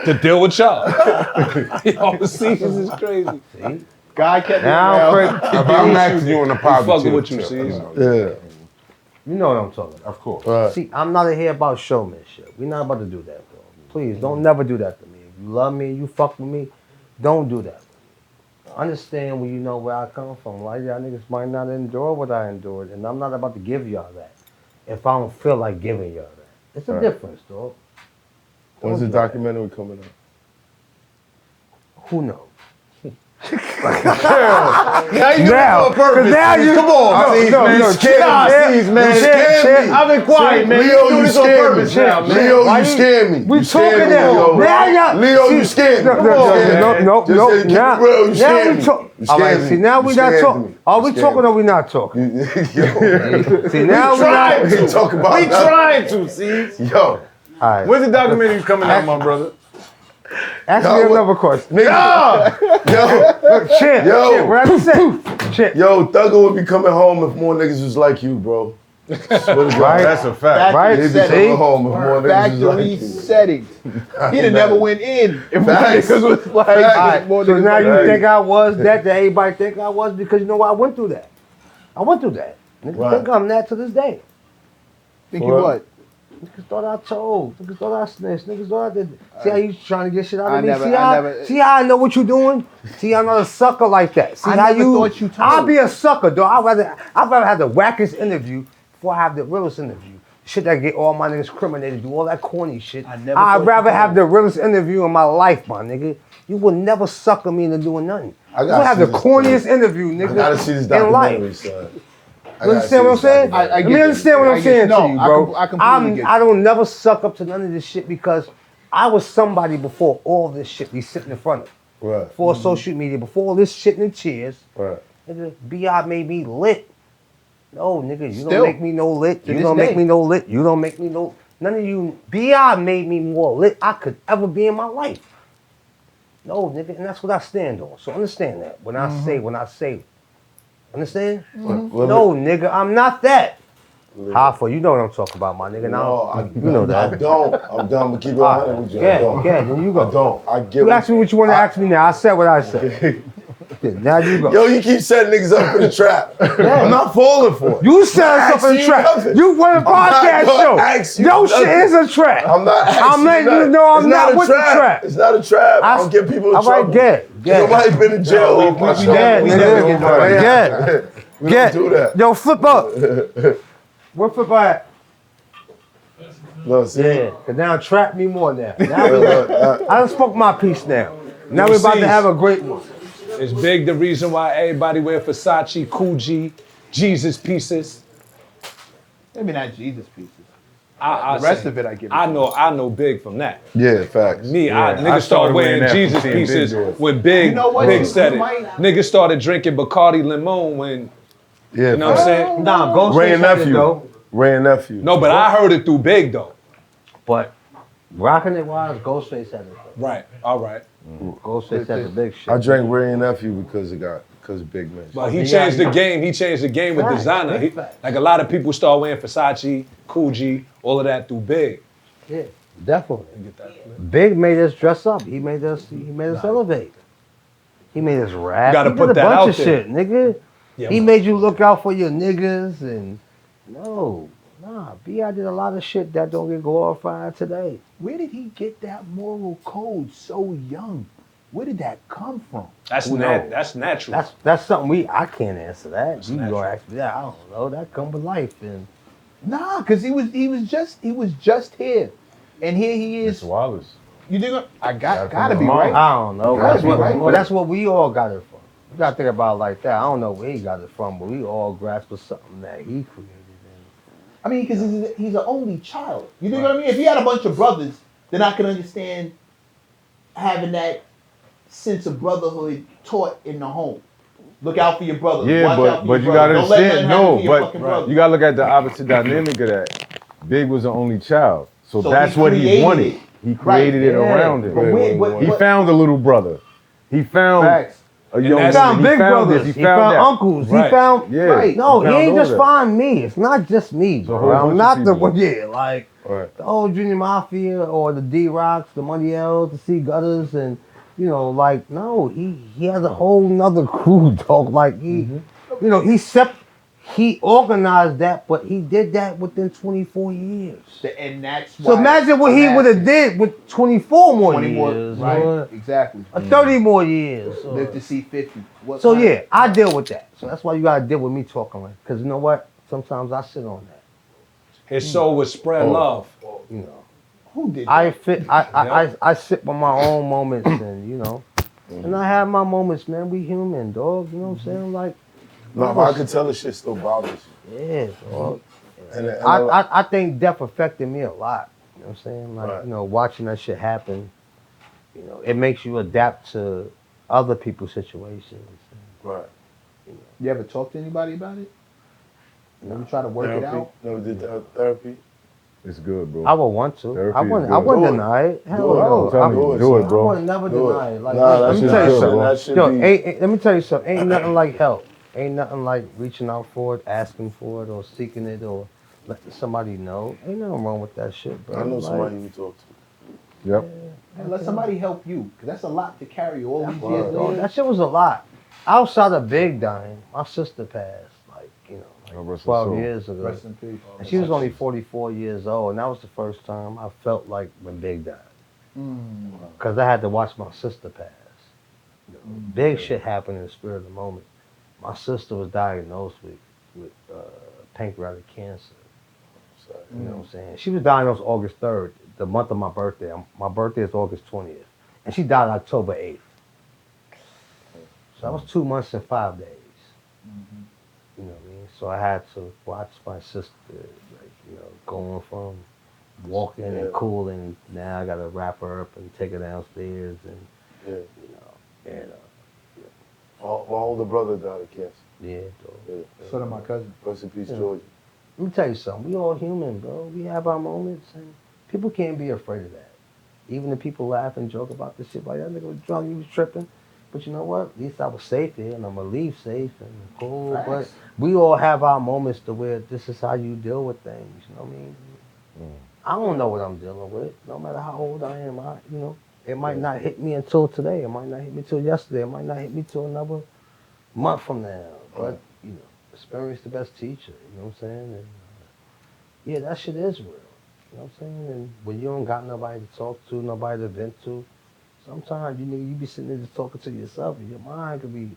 to deal with y'all. Yo, see, this is crazy. See? God kept me Now, around. Craig, If I'm asking you on a positive fucking with you, tip, see? Yeah. you know what I'm talking about. of course. Right. See, I'm not here about showmanship. We're not about to do that, bro. Please, don't never do that to me. If you love me, you fuck with me, don't do that. Understand when you know where I come from. Like, y'all niggas might not endure what I endured, and I'm not about to give y'all that if I don't feel like giving y'all that. It's a Right. difference, dog. When's the Don't do that. documentary coming out? Who knows? Now you Now, on purpose. because now you Come on, C's, man. no, Scared nah, me. C's, man. C's, Scared C's. me. I've been quiet, man. Leo, You do you this on scared purpose me. now, man. Leo, Why you scared me. We You scared talking me, now. Leo. Now y'all. Leo, see, you scared me. No, Come on, man. no. Just say, keep Now, it real. You now scared we me. talk. You All right. scared See, me. now You we not scared talking. me. Are we You scared talking me. or we not talking? Yo, See, now we trying not. to. talk about We that. trying to, C's. Yo, All right. When's the documentary coming out, my brother? Ask Yo, me what- another question. nigga. Yo, Shit. Yo. Shit. What I said. Shit. yo, Thugger would be coming home if more niggas was like you, bro. Swear to God. Right. That's a fact. Right. They'd be See? coming home if more niggas was Factory like you. settings. He'd have never went in if more Facts. niggas was like. Facts. All right. more So niggas now like you that. think I was that everybody think I was because you know what? I went through that. I went through that. Niggas Right. think I'm that to this day. Think For you real? what? Niggas thought I told. Niggas thought I snitched. Niggas thought I did. See how you trying to get shit out of me? See how I know what you doing? See, I'm not a sucker like that. See I how never thought you told. I'll be a sucker, dog. I'd rather have the wackest interview before I have the realest interview. Shit that get all my niggas criminated, do all that corny shit. I'd rather have the realest interview in my life, my nigga. You would never sucker me into doing nothing. You would have the corniest interview, nigga. I gotta see this in documentary, life. son. You understand what I'm saying? Let me understand what I'm saying to you, bro. I completely get you. I don't never suck up to none of this shit because I was somebody before all this shit be sitting in front of. Right. Before social media, before all this shit in the chairs. Right. Nigga, B.I. made me lit. No, nigga, you Still. don't make me no lit. To You this don't day. make me no lit. You don't make me no. None of you. B.I. made me more lit I could ever be in my life. No, nigga, and that's what I stand on. So understand that when I say. Understand? No, nigga, I'm not that. Hoffa, you know what I'm talking about, my nigga. Now, you know that. I don't. I'm done. But keep it 100 with you. I don't. Yeah, then you go. I don't. I get You ask me what you want to ask me now. I said what I said. Now you go. Yo, you keep setting niggas up for the trap. I'm not falling for it. You set us up in a asking trap. nothing. You run a I'm not podcast gonna ask show. you Your nothing. shit is a trap. I'm not asking I'm letting you nothing. know I'm It's not a with the trap. It's not a trap. I don't get people in All trouble. right, get. Nobody been in jail over my show. Get, We nigga. don't Get. do that. Yo, flip up. Where flip up at? Look, see? Yeah, cause now trap me more now. I done spoke my piece now. Now we're about to have a great one. It's big the reason why everybody wear Versace, Coogee, Jesus pieces. Maybe not Jesus pieces. The The rest of it, I give it I to know Big from that. Yeah, facts. Me, I niggas started started wearing wearing that from Jesus seeing Big pieces do it. when Big, You know what? Big You said it. might- Niggas started drinking Bacardi Limon when, Yeah, you know what I'm saying? Nah, Ghostface Ray and had it nephew. though. Ray and nephew. No, but I heard it through Big though. But rocking it wise, Ghostface had it though. Right, all right. Ghostface had the big shit. I drank Ray and nephew because Big Man. But he Yeah, changed the yeah. game. He changed the game with Facts, designer. big He, facts. like a lot of people start wearing Versace, Coogee, all of that through Big. Yeah, definitely. Get that. Big made us dress up. He made us elevate. He made us rap. You gotta he put did a that bunch out of there. shit, nigga. Yeah, He man. made you look out for your niggas and B.I. did a lot of shit that don't get glorified today. Where did he get that moral code so young? Where did that come from? That's Who knows? that's natural. That's something I can't answer that. That's You natural. gonna ask me that? I don't know. That come with life and Nah, cause he was just here, and here he is. Mr. Wallace. You think I gotta from be the right? I don't know. Gotta That's be what, right. well, that's what we all got it from. You gotta think about it like that. I don't know where he got it from, but we all grasped with something that he created. I mean, because he's an only child. You know what I mean? If he had a bunch of brothers, then I can understand having that sense of brotherhood taught in the home. Look out for your brother. Yeah, Watch out for but your you gotta brother. Don't let understand. nothing happen No, to your but fucking brother. you gotta look at the opposite dynamic of that. Big was the only child, so So that's he what he created wanted. it. He created it Yeah. around But him. where- He what- found a little brother. He found Facts. a young that's- He found man. big brothers. this. He found that. uncles. Right. He found. Yeah. Right. No, he found ain't all just that. find me. It's not just me, a bro. whole I'm bunch not of the people. one. Yeah, like Right. the old Junior Mafia or the D Rocks, the Money L's, the C Gutters, and like no, he has a whole nother crew, dog. Like he organized that, but he did that within 24 years. And that's why. So imagine what he would have did with 24 more 20 more, years, right? or Exactly. 30 more years. or- Live to see 50. What So kind? yeah, I deal with that. So that's why you gotta deal with me talking like, because you know what? Sometimes I sit on that. His soul would spread love. You know, Who did that? I sit with my own moments, and and I have my moments, man. We human, dog. You know what I'm saying? Like, No, but I can tell the shit still bothers you. yeah, dog. And I think death affected me a lot. You know what I'm saying? Like, Right. watching that shit happen. It makes you adapt to other people's situations. right. You ever talk to anybody about it? You ever try to work it Therapy. out? Never did therapy. It's good, bro. I would want to. Therapy I is wouldn't. good. I wouldn't Do it. deny it. Hell Do it. no. I'm telling you, do it, I bro. would never Do it. deny it. Like, Nah, that let me shit tell you good, something. man. That should Yo, be. let me tell you something. Ain't nothing like help. Ain't nothing like reaching out for it, asking for it, or seeking it, or letting somebody know. Ain't nothing wrong with that shit, bro. I know Like, somebody you talk to. Yep. And let somebody help you, because that's a lot to carry all these Oh, years later. that shit was a lot. Outside of Big dying, my sister passed. Like, God rest her 12 soul. years ago. Rest in peace. And she was only 44 years old, and that was the first time I felt like when Big died. Because I had to watch my sister pass. You know, big shit happened in the spirit of the moment. My sister was diagnosed with pancreatic cancer. You know what I'm saying? She was diagnosed August 3rd, the month of my birthday. My birthday is August 20th. And she died October 8th. So that was 2 months and 5 days. You know what I mean? So I had to watch my sister, like, you know, going from walking and cooling. Now I got to wrap her up and take her downstairs and, you know, and My older brother died of cancer. yeah, dog. So did my cousin. Rest in peace, Georgia. Let me tell you something. We all human, bro. We have our moments, and people can't be afraid of that. Even the people laugh and joke about this shit, like that nigga was drunk, he was tripping. But you know what? At least I was safe here, and I'm gonna leave safe and cool. Facts. But we all have our moments to where this is how you deal with things. You know what I mean? I don't know what I'm dealing with. No matter how old I am, you know, it might not hit me until today. It might not hit me till yesterday. It might not hit me till another month from now. But you know, experience the best teacher. You know what I'm saying? And, yeah, that shit is real. You know what I'm saying? And when you don't got nobody to talk to, nobody to vent to, sometimes you be sitting there just talking to yourself, and your mind could be,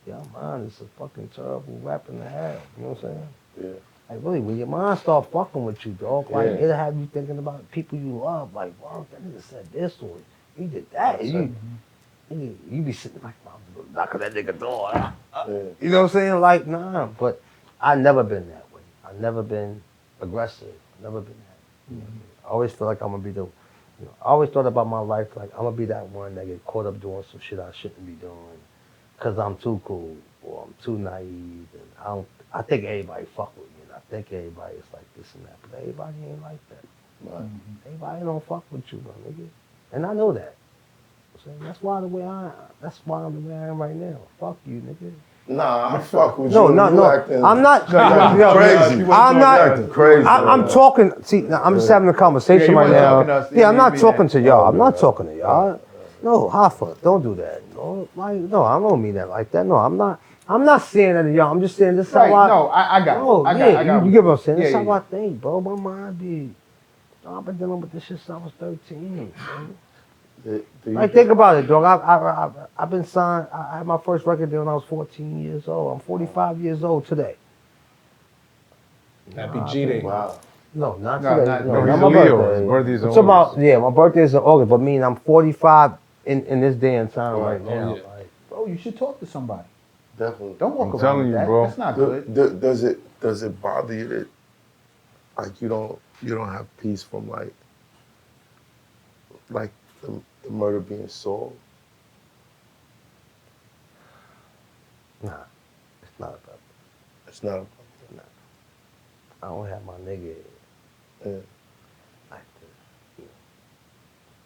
your mind is a fucking terrible weapon to have. You know what I'm saying? Yeah. Like really, when your mind start fucking with you, dog, like Yeah. it'll have you thinking about people you love. Like, wow, that nigga said this or he did that. And you be sitting like, knock on that nigga door. You know what I'm saying? Like, nah. But I never been that way. I never been aggressive. Never been that. You know what I mean? I always feel like I'm gonna be the. You know, I always thought about my life like I'm gonna be that one that get caught up doing some shit I shouldn't be doing, cause I'm too cool or I'm too naive, and I think everybody fuck with me, and I think everybody is like this and that, but everybody ain't like that. Right. Everybody don't fuck with you, my nigga, and I know that. That's why I'm the way I am right now. Fuck you, nigga. Nah, I fuck with No, you. no, You no. acting I'm not. crazy. I'm not. Crazy. I'm talking. See, I'm just having a conversation you right weren't talking to now. us, Yeah, I'm not you talking to y'all. I'm Oh, not talking to y'all. No, Hoffa, don't do that. No, like, no, I don't mean that like that. No, I'm not. I'm not saying that to y'all. I'm just saying this is Right, how I. no, I got No, it. I got you it. get what I'm saying. This is Yeah, how I think, bro. My mind be. I've been dealing with this shit since I was 13. Bro. Like, think about it, dog. I've been signed. I had my first record deal when I was 14 years old. I'm 45 years old today. Happy G Day. Wow. No, not No, today. not- No, no, not he's my a Leo. birthday. His birthday's in I'm talking about, August. yeah, my birthday's in August, but mean I'm 45 in this day and time Right. right now. Oh, yeah. Like, Bro, you should talk to somebody. Definitely. Don't walk I'm around telling with you, that. bro. That's not good. Does it bother you that like you don't have peace from like the murder being solved? nah, it's not about that. It's not. I don't have my nigga Yeah. like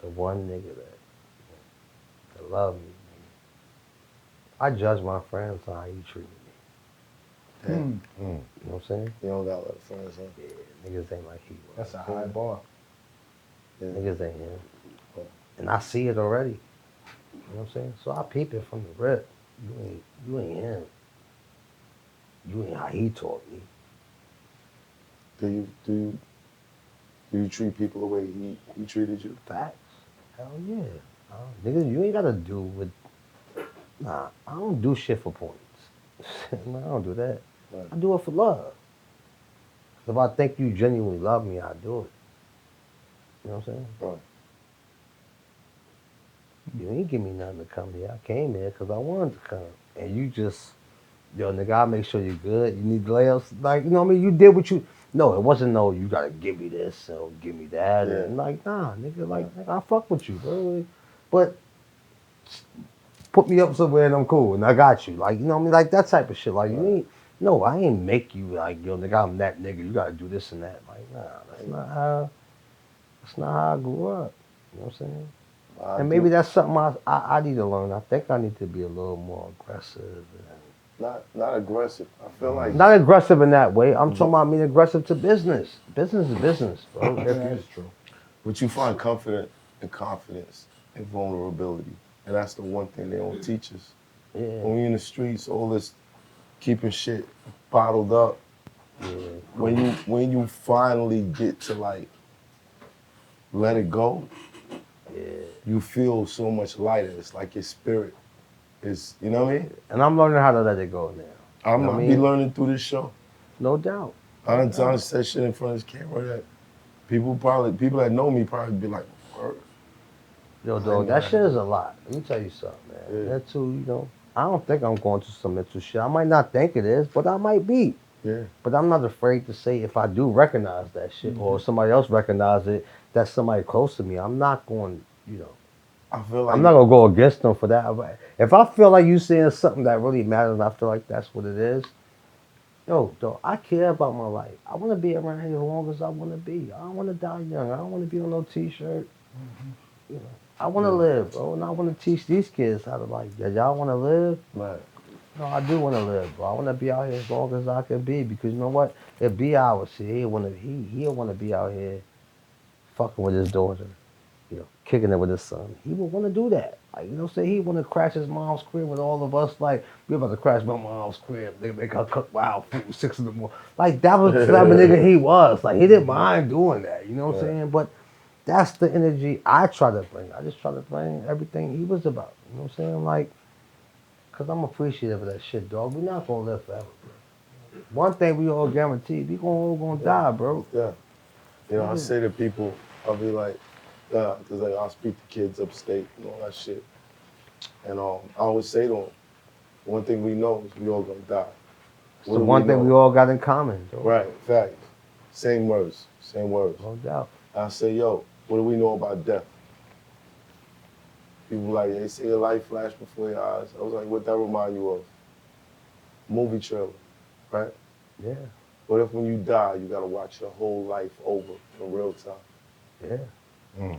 the one nigga that love me. Nigga. I judge my friends on how he treated me. Damn. You know what I'm saying? You don't got a lot of friends, huh? Yeah, niggas ain't like he was. That's a high bar. Yeah. Niggas ain't him. And I see it already. You know what I'm saying? So I peep it from the rip. You ain't him. You ain't how he taught me. Do you treat people the way he treated you? Facts. Hell yeah. Nigga, you ain't gotta do with. Nah, I don't do shit for points. Nah, I don't do that. Right. I do it for love. If I think you genuinely love me, I do it. You know what I'm saying? Right. You ain't give me nothing to come here. I came here because I wanted to come. And you just, yo, nigga, I'll make sure you're good. You need layups. Like, you know what I mean? You did what you, no, it wasn't no, you gotta give me this or give me that. Yeah. And like, nah, nigga, like, nigga, I fuck with you, bro. But put me up somewhere and I'm cool and I got you. Like, you know what I mean? Like that type of shit. Like, you ain't, no, I ain't make you like, yo, nigga, I'm that nigga. You gotta do this and that. Like, nah, that's not how I grew up. You know what I'm saying? And maybe that's something I need to learn. I think I need to be a little more aggressive. Not aggressive. I feel like Not aggressive in that way. I'm talking about being aggressive to business. Business is business, bro. That's true. but you find confidence and vulnerability. And that's the one thing they don't teach us. Yeah. When we in the streets, all this keeping shit bottled up. Yeah. When you finally get to like let it go, Yeah. you feel so much lighter. It's like your spirit is, you know what I mean? And I'm learning how to let it go now. I'm You know what I be mean? learning through this show. No doubt. I done said shit in front of this camera that people that know me probably be like, "Word." Yo, I dog, know that that. shit is a lot. Let me tell you something, man. Yeah. That too, I don't think I'm going through some mental shit. I might not think it is, but I might be. Yeah. But I'm not afraid to say if I do recognize that shit or somebody else recognize it, that's somebody close to me. I'm not going, I feel like I'm not gonna go against them for that. If I feel like you saying something that really matters and I feel like that's what it is, yo, dog, I care about my life. I want to be around here as long as I want to be. I don't want to die young. I don't want to be on no t-shirt. I want to live, bro, and I want to teach these kids how to like. Yeah, y'all want to live? Right. No, I do want to live, bro. I want to be out here as long as I can be because you know what? If B.I. was here, he'll want to be out here, fucking with his daughter, kicking it with his son. He would want to do that. Like, say he want to crash his mom's crib with all of us. Like, we about to crash my mom's crib. They make her cook wild food 6 in the morning. Like, that was the type of nigga he was. Like, he didn't mind doing that. You know what I'm saying? But that's the energy I try to bring. I just try to bring everything he was about. You know what I'm saying? Like, because I'm appreciative of that shit, dog. We're not going to live forever, bro. One thing we all guaranteed, we all going to die, bro. Yeah. I say to people, I'll be like, because like I'll speak to kids upstate and all that shit. And I always say to them, one thing we know is we all gonna die. It's the one thing we all got in common, dog. Right, facts. Same words. No doubt. I say, yo, what do we know about death? People like, they say your life flash before your eyes. I was like, what that remind you of? Movie trailer, right? Yeah. What if when you die, you gotta watch your whole life over in real time? Yeah.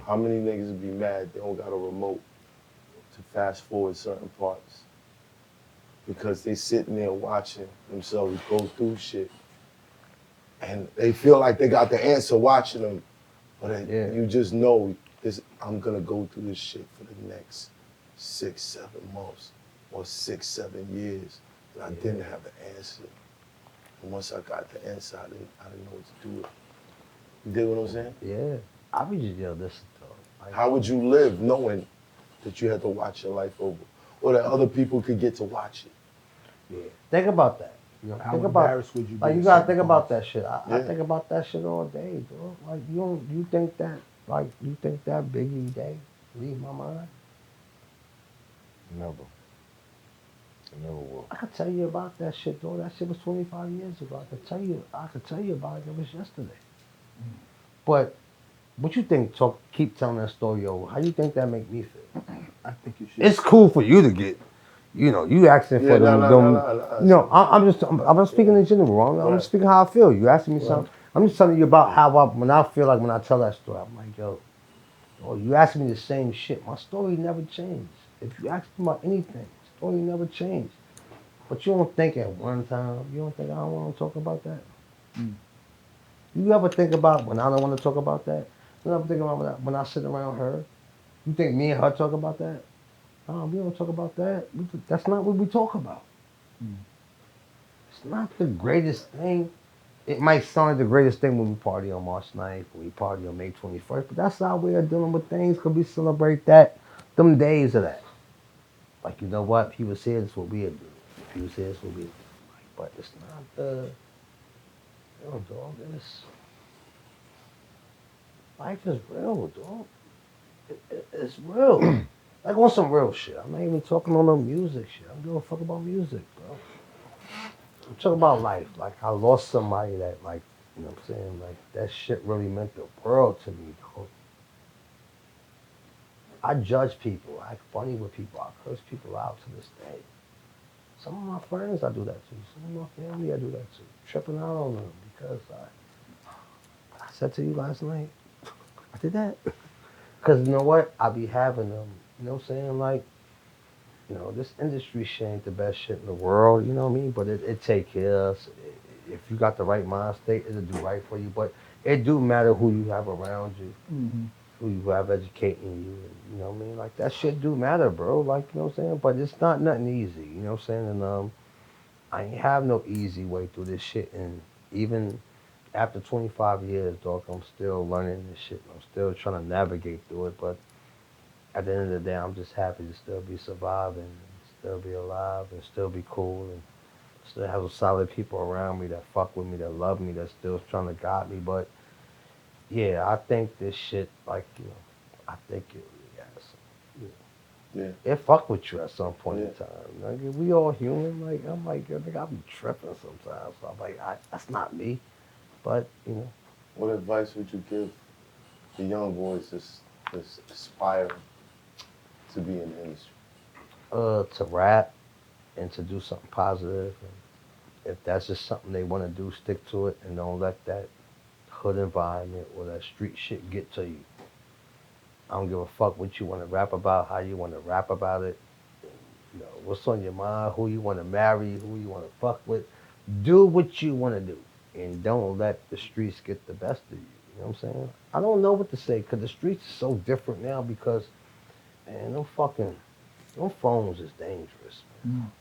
How many niggas would be mad they don't got a remote to fast forward certain parts? Because they sitting there watching themselves go through shit. And they feel like they got the answer watching them. But you just know this. I'm gonna go through this shit for the next 6, 7 months or 6, 7 years. And I didn't have the answer. And once I got the answer, I didn't know what to do with it. You dig what I'm saying? Yeah. I be just, listen, though. Like, How would you live knowing that you had to watch your life over? Or that other people could get to watch it? Yeah. Think about that. How think about embarrassed would you be? Like you in gotta certain think about parts? that shit. I think about that shit all day, dog. Like you think that Biggie day leave my mind? Never. I never will. I could tell you about that shit, dog. That shit was 25 years ago. I could tell you about it. It was yesterday. But what you think? Keep telling that story over. How you think that make me feel? I think you should. It's cool for you to get, you asking for them. No, I'm just speaking in general. I'm just speaking how I feel. You asking me something. I'm just telling you about how when I feel like when I tell that story, I'm like, yo, you asking me the same shit. My story never changed. If you ask me about anything, the story never changed. But you don't think at one time, you don't think I don't want to talk about that? You ever think about when I don't want to talk about that? You ever think about when I sit around her? You think me and her talk about that? No, we don't talk about that. That's not what we talk about. It's not the greatest thing. It might sound like the greatest thing when we party on March 9th, when we party on May 21st, but that's our way of dealing with things because we celebrate them days of that. Like, you know what? If he was here, this is what we'd do. If he was here, this is what we'd do. But it's not the, dog, life is real, dog. It's real. Like on some real shit. I'm not even talking on no music shit. I don't give a fuck about music, bro. I'm talking about life. Like I lost somebody that, like, you know what I'm saying? Like that shit really meant the world to me, dog. I judge people. I act funny with people. I curse people out to this day. Some of my friends I do that to. Some of my family I do that to. Tripping out on them because I said to you last night, I did that. Because you know what? I be having them, you know what I'm saying? Like, this industry shit ain't the best shit in the world, you know what I mean? But it take care of us. If you got the right mind state, it'll do right for you. But it do matter who you have around you, who you have educating you, you know what I mean? Like, that shit do matter, bro. Like, you know what I'm saying? But it's not nothing easy, you know what I'm saying? And I ain't have no easy way through this shit, and even after 25 years, dog, I'm still learning this shit. I'm still trying to navigate through it, but at the end of the day, I'm just happy to still be surviving, still be alive, and still be cool, and still have solid people around me that fuck with me, that love me, that still trying to guide me. But yeah, I think this shit, like, I think it really has some, Yeah. it fuck with you at some point Yeah. in time. Like, we all human. Like, I'm like, I think I be tripping sometimes. So I'm like, that's not me. But, What advice would you give the young boys that's aspiring to be in the industry? to rap and to do something positive. And if that's just something they want to do, stick to it and don't let that hood environment or that street shit get to you. I don't give a fuck what you want to rap about, how you want to rap about it. What's on your mind, who you want to marry, who you want to fuck with. Do what you want to do, and don't let the streets get the best of you. You know what I'm saying? I don't know what to say, because the streets is so different now because, man, them phones is dangerous, man.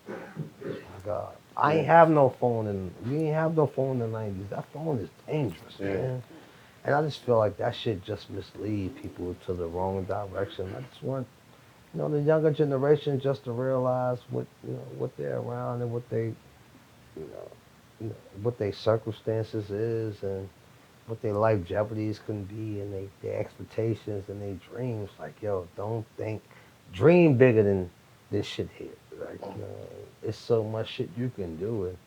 My God. I ain't have no phone we ain't have no phone in the 90s. That phone is dangerous, man. And I just feel like that shit just mislead people to the wrong direction. I just want, the younger generation just to realize what they're around and what what their circumstances is and what their life jeopardies can be and their expectations and their dreams. Like, yo, don't think, dream bigger than this shit here. Like, it's so much shit you can do. And,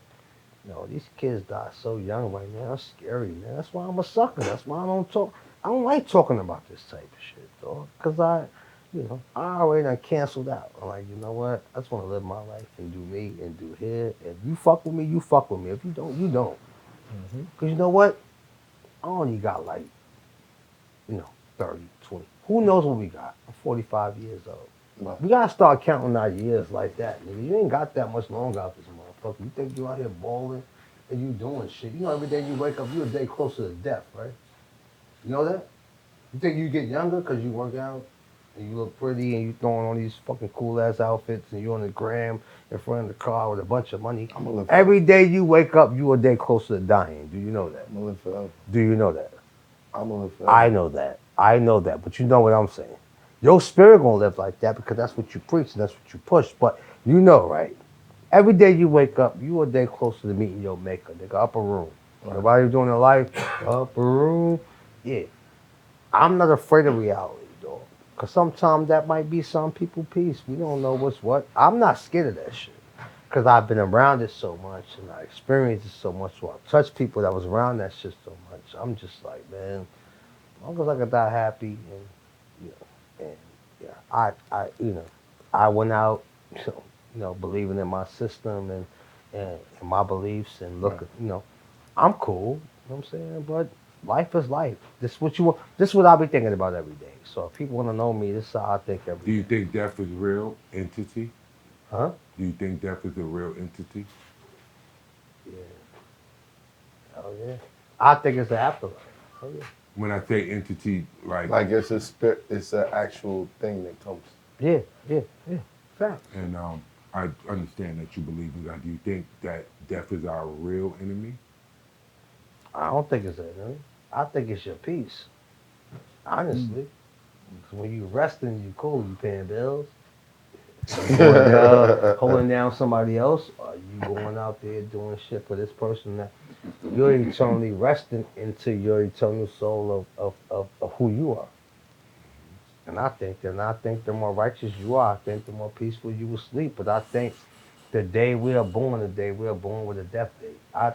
these kids die so young right now. That's scary, man. That's why I'm a sucker. That's why I don't talk. I don't like talking about this type of shit, dog. Because I already done canceled out. I'm like, you know what? I just want to live my life and do me and do here. If you fuck with me, you fuck with me. If you don't, you don't. Because you know what? I only got like, 30, 20. Who knows what we got? I'm 45 years old. Right. We got to start counting our years like that, nigga. You ain't got that much longer out this motherfucker. You think you out here balling and you doing shit. Every day you wake up, you a day closer to death, right? You know that? You think you get younger because you work out and you look pretty and you throwing on these fucking cool ass outfits and you on the gram in front of the car with a bunch of money. I'm gonna live Every day you wake up, you a day closer to dying. Do you know that? I'm gonna live forever. Do you know that? I'm gonna live forever. I know that. I know that. But you know what I'm saying. Your spirit gonna live like that because that's what you preach and that's what you push. But you know, right? Every day you wake up, you a day closer to meeting your maker. Nigga, upper room. Right. Everybody doing their life, upper room. Yeah. I'm not afraid of reality, dog. Because sometimes that might be some people's peace. We don't know what's what. I'm not scared of that shit. Because I've been around it so much and I experienced it so much. So I touched people that was around that shit so much. I'm just like, man, as long as I can die happy and I went out, believing in my system and my beliefs and looking, I'm cool. You know what I'm saying? But life is life. This is what I be thinking about every day. So if people want to know me, this is how I think every day. Do you think death is a real entity? Huh? Do you think death is a real entity? Yeah. Oh yeah. I think it's the afterlife. Oh yeah. When I say entity, like it's a spirit, it's an actual thing that comes. Yeah. Fact. and I understand that you believe in God. Do you think that death is our real enemy? I don't think it's that, man. I think it's your peace. Honestly. 'Cause when you resting, you cool, you paying bills. Holding down somebody else, or you going out there doing shit for this person that you're eternally resting into your eternal soul of who you are. And I think the more righteous you are, I think the more peaceful you will sleep. But I think the day we are born with a death date. I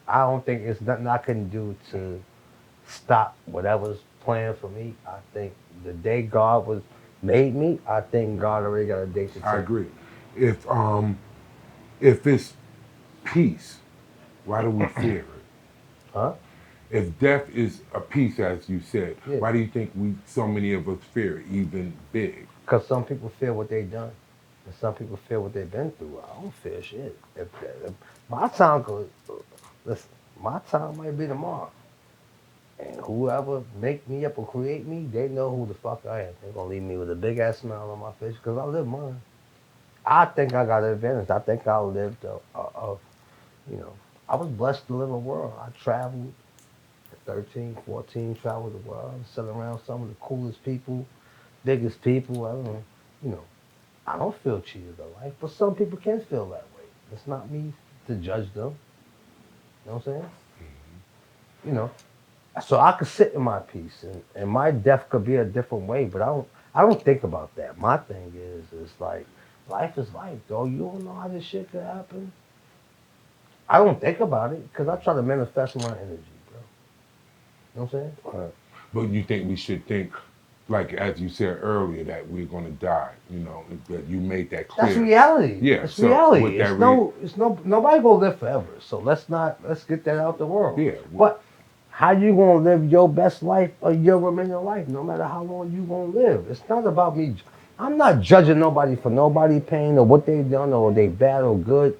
don't think it's nothing I can do to stop whatever's planned for me. I think the day God made me, I think God already got a date to take. I agree. If it's peace, why do we fear it? Huh? If death is a peace, as you said, Yeah. why do you think so many of us fear it, even big? Because some people fear what they've done. And some people fear what they've been through. I don't fear shit. If my time goes, listen, my time might be tomorrow. And whoever make me up or create me, they know who the fuck I am. They're going to leave me with a big ass smile on my face because I live mine. I think I got an advantage. I think I lived you know, I was blessed to live a world. I traveled at 13, 14, traveled the world, sat around some of the coolest people, biggest people. I don't know, you know, I don't feel cheated of life, but some people can feel that way. It's not me to judge them. You know what I'm saying? You know, so I could sit in my peace, and my death could be a different way, but I don't think about that. My thing is like, life is life, though. You don't know how this shit could happen. I don't think about it because I try to manifest my energy, bro. You know what I'm saying? Right. But you think we should think, like as you said earlier, that we're gonna die. You know, that you made that clear. That's reality. Yeah, It's so reality. with that It's nobody gonna live forever. So let's get that out the world. Yeah. But how you gonna live your best life or your remaining life, no matter how long you gonna live? It's not about me. I'm not judging nobody for nobody pain or what they done or they bad or good.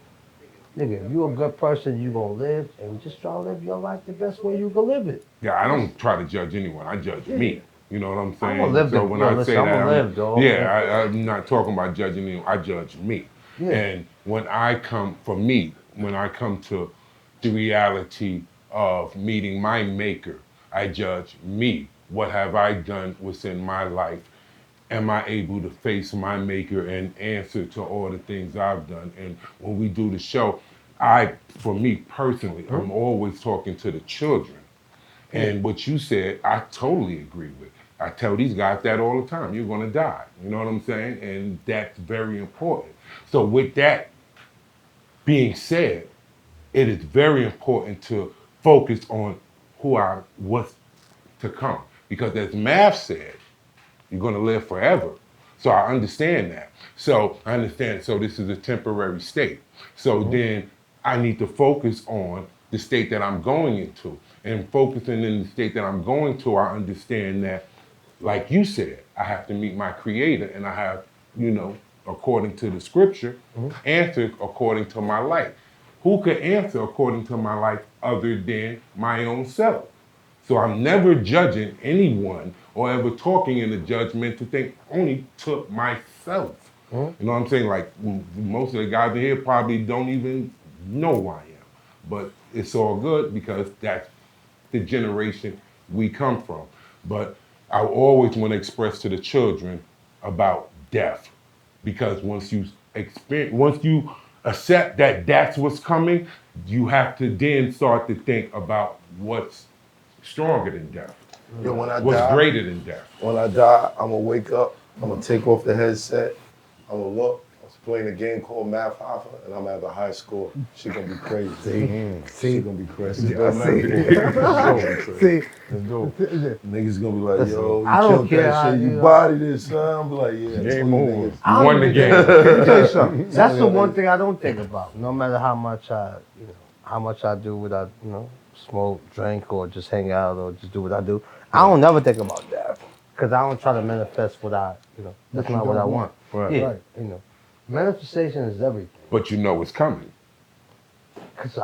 Nigga, if you a good person, you gonna live, and just try to live your life the best way you can live it. Yeah, I don't try to judge anyone. I judge me. You know what I'm saying? I'ma live so the- when yo, I listen, say I'ma that, live, dog. yeah, I'm not talking about judging anyone. I judge me. Yeah. And when I come to the reality of meeting my maker, I judge me. What have I done within my life? Am I able to face my maker and answer to all the things I've done? And when we do the show, for me personally, I'm always talking to the children. And what you said, I totally agree with. I tell these guys that all the time. You're gonna die. You know what I'm saying? And that's very important. So with that being said, it is very important to focus on what's to come. Because as Math said, you're gonna live forever. So I understand that. So I understand. So this is a temporary state. So then I need to focus on the state that I'm going into. And focusing in the state that I'm going to, I understand that, like you said, I have to meet my creator and I have, according to the scripture, answer according to my life. Who could answer according to my life other than my own self? So I'm never judging anyone or ever talking in a judgmental thing, only to myself. You know what I'm saying? Like most of the guys in here probably don't even know who I am. But it's all good because that's the generation we come from. But I always want to express to the children about death. Because once you accept that that's what's coming, you have to then start to think about what's stronger than death. Yo, when I What's die, greater than death? When I die, I'm gonna wake up. I'm gonna take off the headset. I'm gonna look. I was playing a game called Math Hoffa, and I'm gonna have a high score. Shit gonna be crazy. Shit gonna be crazy. See, Let's go. Niggas gonna be like, Listen, yo, you I don't killed care that how shit. you You bodied it, son. I'm be like, yeah. Game over. You won the game. Let me tell you something. That's the one thing I don't think about. No matter how much I do what I, smoke, drink, or just hang out, or just do what I do. I don't never think about that because I don't try to manifest what that's not what I want. Right. Yeah, manifestation is everything. But you know it's coming. Cause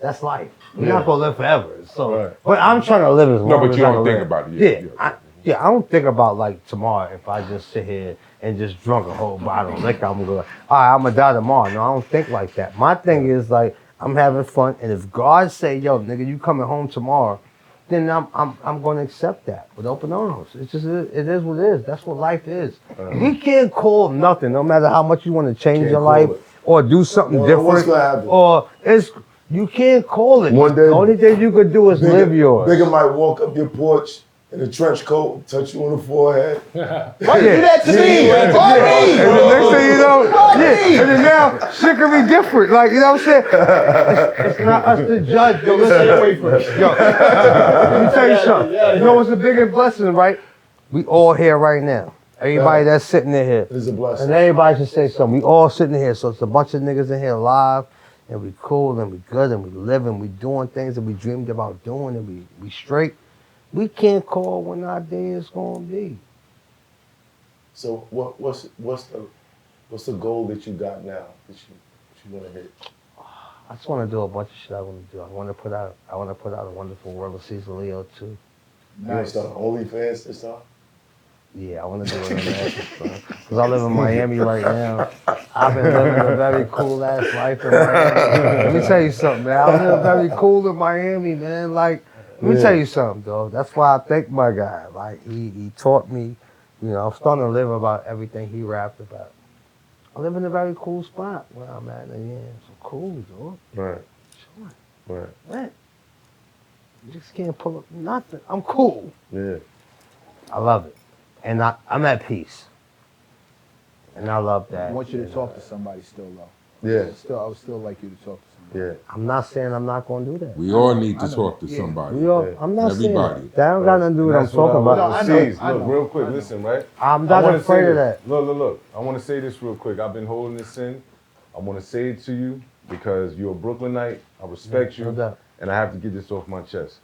that's life. We're not gonna live forever. So, Right. but I'm trying to live as long No, but as you I don't can think live. about it. I don't think about like tomorrow if I just sit here and just drunk a whole bottle of liquor. I'm gonna go, all right, I'm gonna die tomorrow. No, I don't think like that. My thing is like I'm having fun, and if God say, yo, nigga, you coming home tomorrow, then I'm gonna accept that with open arms. It's just it is what it is. That's what life is. We can't call nothing, no matter how much you want to change Can't your call life it. or do something Well, different. what's gonna happen? Or you can't call it. One day- the only thing you could do is live yours. Bigger might walk up your porch in a trench coat, touch you on the forehead. Why you do that to me? And Why the next me? thing you know, and then now shit can be different. Like, you know what I'm saying? It's not us to judge. Yo, listen, let me tell you something. You know what's the biggest blessing, right? We all here right now. Everybody that's sitting in here. It's a blessing. And everybody should say something. We all sitting here, so it's a bunch of niggas in here live, and we cool, and we good, and we living, we doing things that we dreamed about doing, and we straight. We can't call when our day is gonna be. So what's the goal that you got now that you want to hit? I just want to do a bunch of shit I want to do. I want to put out a wonderful World of Caesar Leo too. You want to start an OnlyFans this time? Yeah, I want to do it in Memphis, son. Because I live in Miami right now. I've been living a very cool ass life in Miami. Let me tell you something, man. I live very cool in Miami, man. Like, let me tell you something, though. That's why I thank my guy. Like, he taught me, you know, I'm starting to live about everything he rapped about. I live in a very cool spot where I'm at, and yeah, it's cool, dog. Right. Sure. Right. What? You just can't pull up nothing. I'm cool. Yeah. I love it. And I'm at peace. And I love I that. want you to talk to somebody still, though. Yeah. I would still like you to talk to somebody. Yeah. I'm not saying I'm not going to do that. We all need to I know. talk to Yeah. somebody. I'm not saying Everybody. that. That don't got nothing to do with what I'm That's what talking I about. want No, I to know, say. I Look, know, real quick, I know. listen, right? I'm I not wanna afraid say of this. that. Look. I want to say this real quick. I've been holding this in. I want to say it to you because you're a Brooklynite. I respect No you, doubt. and I have to get this off my chest.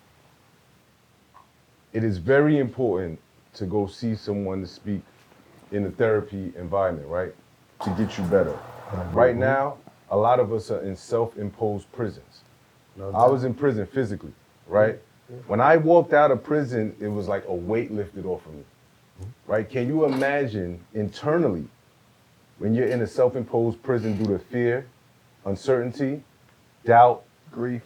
It is very important to go see someone to speak in a therapy environment, right? To get you better. Right now, a lot of us are in self-imposed prisons. No I doubt. was in prison physically, right? When I walked out of prison, it was like a weight lifted off of me, right? Can you imagine internally when you're in a self-imposed prison due to fear, uncertainty, doubt, Grief.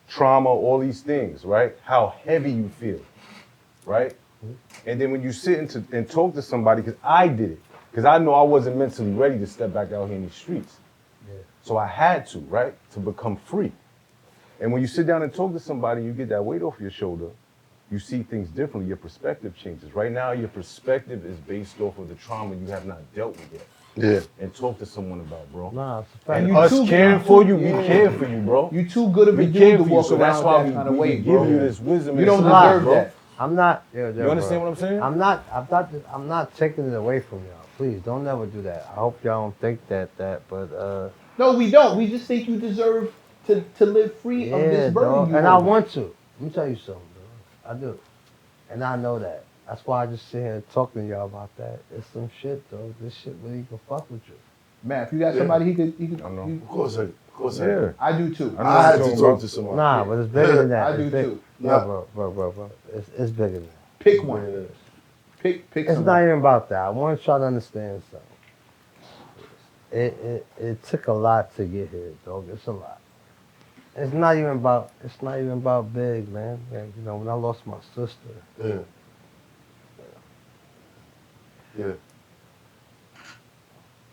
trauma, all these things, right? How heavy you feel, right? And then when you sit and talk to somebody, because I did it, because I know I wasn't mentally ready to step back out here in these streets. So I had to, right, to become free. And when you sit down and talk to somebody, you get that weight off your shoulder, you see things differently, your perspective changes. Right now, your perspective is based off of the trauma you have not dealt with yet. Yeah. And talk to someone about, bro. Nah, it's a fact. And you us too- caring you for too- you, we yeah. care for you, bro. You too good of a We dude care to for you, walk so that's around why that kind of we way, give bro. you this wisdom. You and don't this Nah, deserve bro. that. I'm not. You understand what I'm saying? I'm not taking it away from y'all. Please don't never do that. I hope y'all don't think that. But No, we don't. We just think you deserve to live free of yeah, this burden dog. you And I hold. want to. Let me tell you something, dog. I do. And I know that. That's why I just sit here and talk to y'all about that. It's some shit, though. This shit really can fuck with you. Man, if you got somebody, he could. I know. you- Of course I Yeah. I do too. I know I what had you're to talking talk about. to somebody. Nah, but it's bigger than that. I do It's big. too. No, bro. It's bigger than that. Pick one. Pick It's not somebody. even about that. I want y'all to understand something. It took a lot to get here, dog. It's a lot. It's not even about big, man. Like, you know, when I lost my sister, Yeah. Yeah.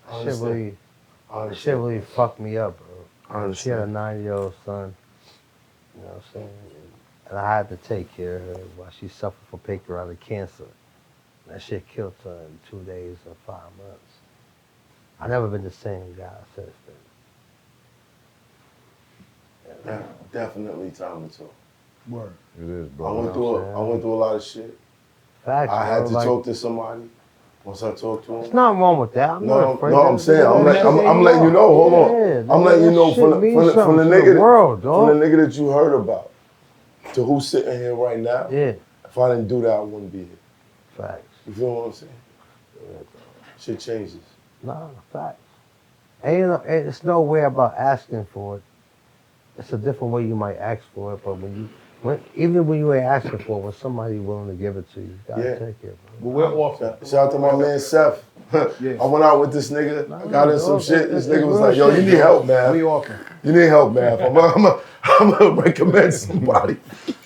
I shit understand. really, I shit understand. really fucked me up, bro. I She had a understand. 9-year-old son. You know what I'm saying? And I had to take care of her while she suffered from pancreatic cancer. That shit killed her in 2 days or 5 months. I've never been the same guy since then. Yeah, definitely time to talk. Word. It is, I bro. went through a lot of shit. Facts, I had bro, to like, talk to somebody. Once I talked to there's him. nothing wrong with that. I'm not No, afraid no, of I'm saying I'm that. letting you know. Hold on. Yeah, I'm nigga, letting you that know shit from the means from the something to nigga the world, from dog. the nigga that you heard about to who's sitting here right now. Yeah, If I didn't do that, I wouldn't be here. facts. You feel what I'm saying? Shit changes. No, facts. It's no way about asking for it. It's a different way you might ask for it, but even when you ain't asking for it, when somebody willing to give it to you, you gotta Yeah. take it, bro. But we're off. Shout out to my man Seth. Yeah. I went out with this nigga. I got in some dog, shit. This it's nigga was real like, "Yo, shit, you need dog. help, man. We off. You need help, man. I'm gonna recommend somebody."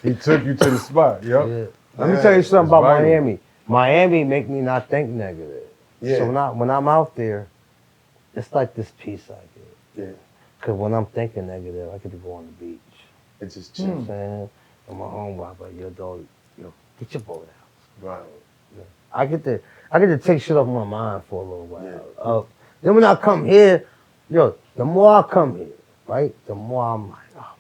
He took you to the spot, yep. Yeah. Let me Yeah, tell you something it's about vital. Miami. Miami make me not think negative. Yeah. So when I'm out there, it's like this peace I get. Yeah, Cause when I'm thinking negative, I get to go on the beach. it just You know changed. what I'm saying? And my homeboy, but yo, dog, get your boat out. Right. I get to take shit off my mind for a little while. Yeah. Then when I come here, the more I come here, right, the more I'm like, oh,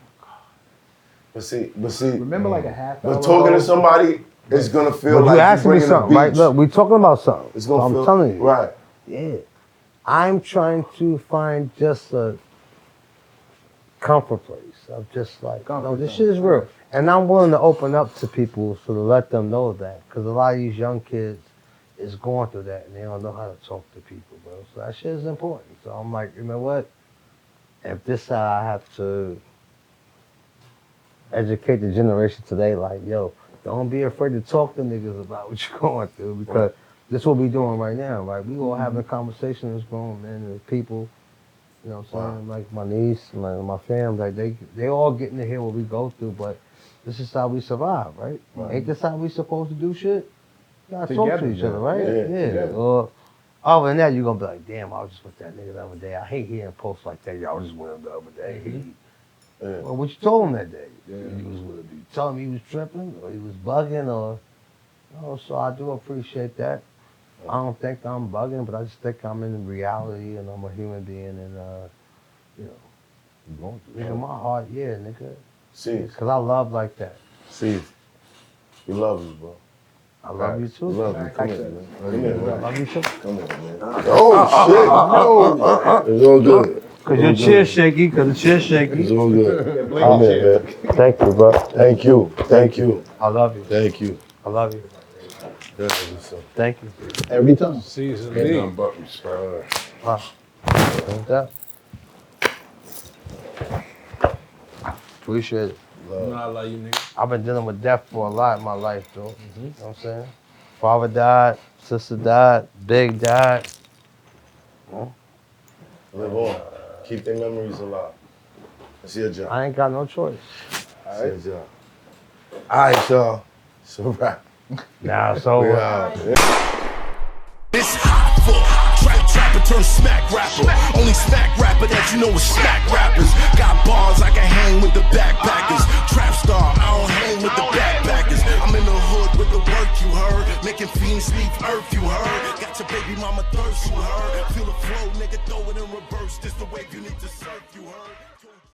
But see, Remember like a half hour but talking ago? to somebody, it's gonna feel but like you asking me bringing the something, right? beach. Look, we talking about something. It's So gonna I'm feel telling you. right. Yeah. I'm trying to find just a comfort place of just like, no, this shit is real. And I'm willing to open up to people so to let them know that. Because a lot of these young kids is going through that and they don't know how to talk to people, bro. So that shit is important. So I'm like, you know what? If this how I have to educate the generation today, like, yo, don't be afraid to talk to niggas about what you're going through because this what we doing right now, right? We all having conversations, grown men and people. You know what I'm saying? Like my niece, my family, like they all getting to hear what we go through, but this is how we survive, right? Ain't this how we supposed to do shit? You gotta talk to each other, right? Yeah. Or other than that, you're gonna be like, damn, I was just with that nigga the other day. I hate hearing posts like that. Y'all was just with him the other day. Well, what you told him that day? You was with him. You told him he was tripping or he was bugging or, so I do appreciate that. I don't think I'm bugging, but I just think I'm in reality and I'm a human being and, nigga, my heart, nigga. See, Because I love like that. see, we love you, bro. I love you too. We love you. Come here, man. Come here, I man. love you too. Come here, man. Oh, shit. No. It's all good. Because your chair's shaky, It's all good. Come here, man. Thank you, bro. Thank you. Thank you. I love you. Thank you. I love you. Thank you. Every time. Season Ain't me. nothing but respect. Yeah. Appreciate it. No, I love you, nigga. I've been dealing with death for a lot in my life, though. You know what I'm saying? Father died, sister died, Big died. Live on. Keep their memories alive. That's your job. I ain't got no choice. That's your job. All right, y'all. It's a wrap. Nah, so We out. It's hot for trapper turn smack rapper. Only smack rapper that you know is smack rappers. Got bars I can hang with the backpackers. Trap star, I don't hang with the backpackers. I'm in the hood with the work you heard. Making fiends leave earth you heard. Got your baby mama thirst you heard. Feel the flow, nigga, throw it in reverse. This the wave you need to surf you heard.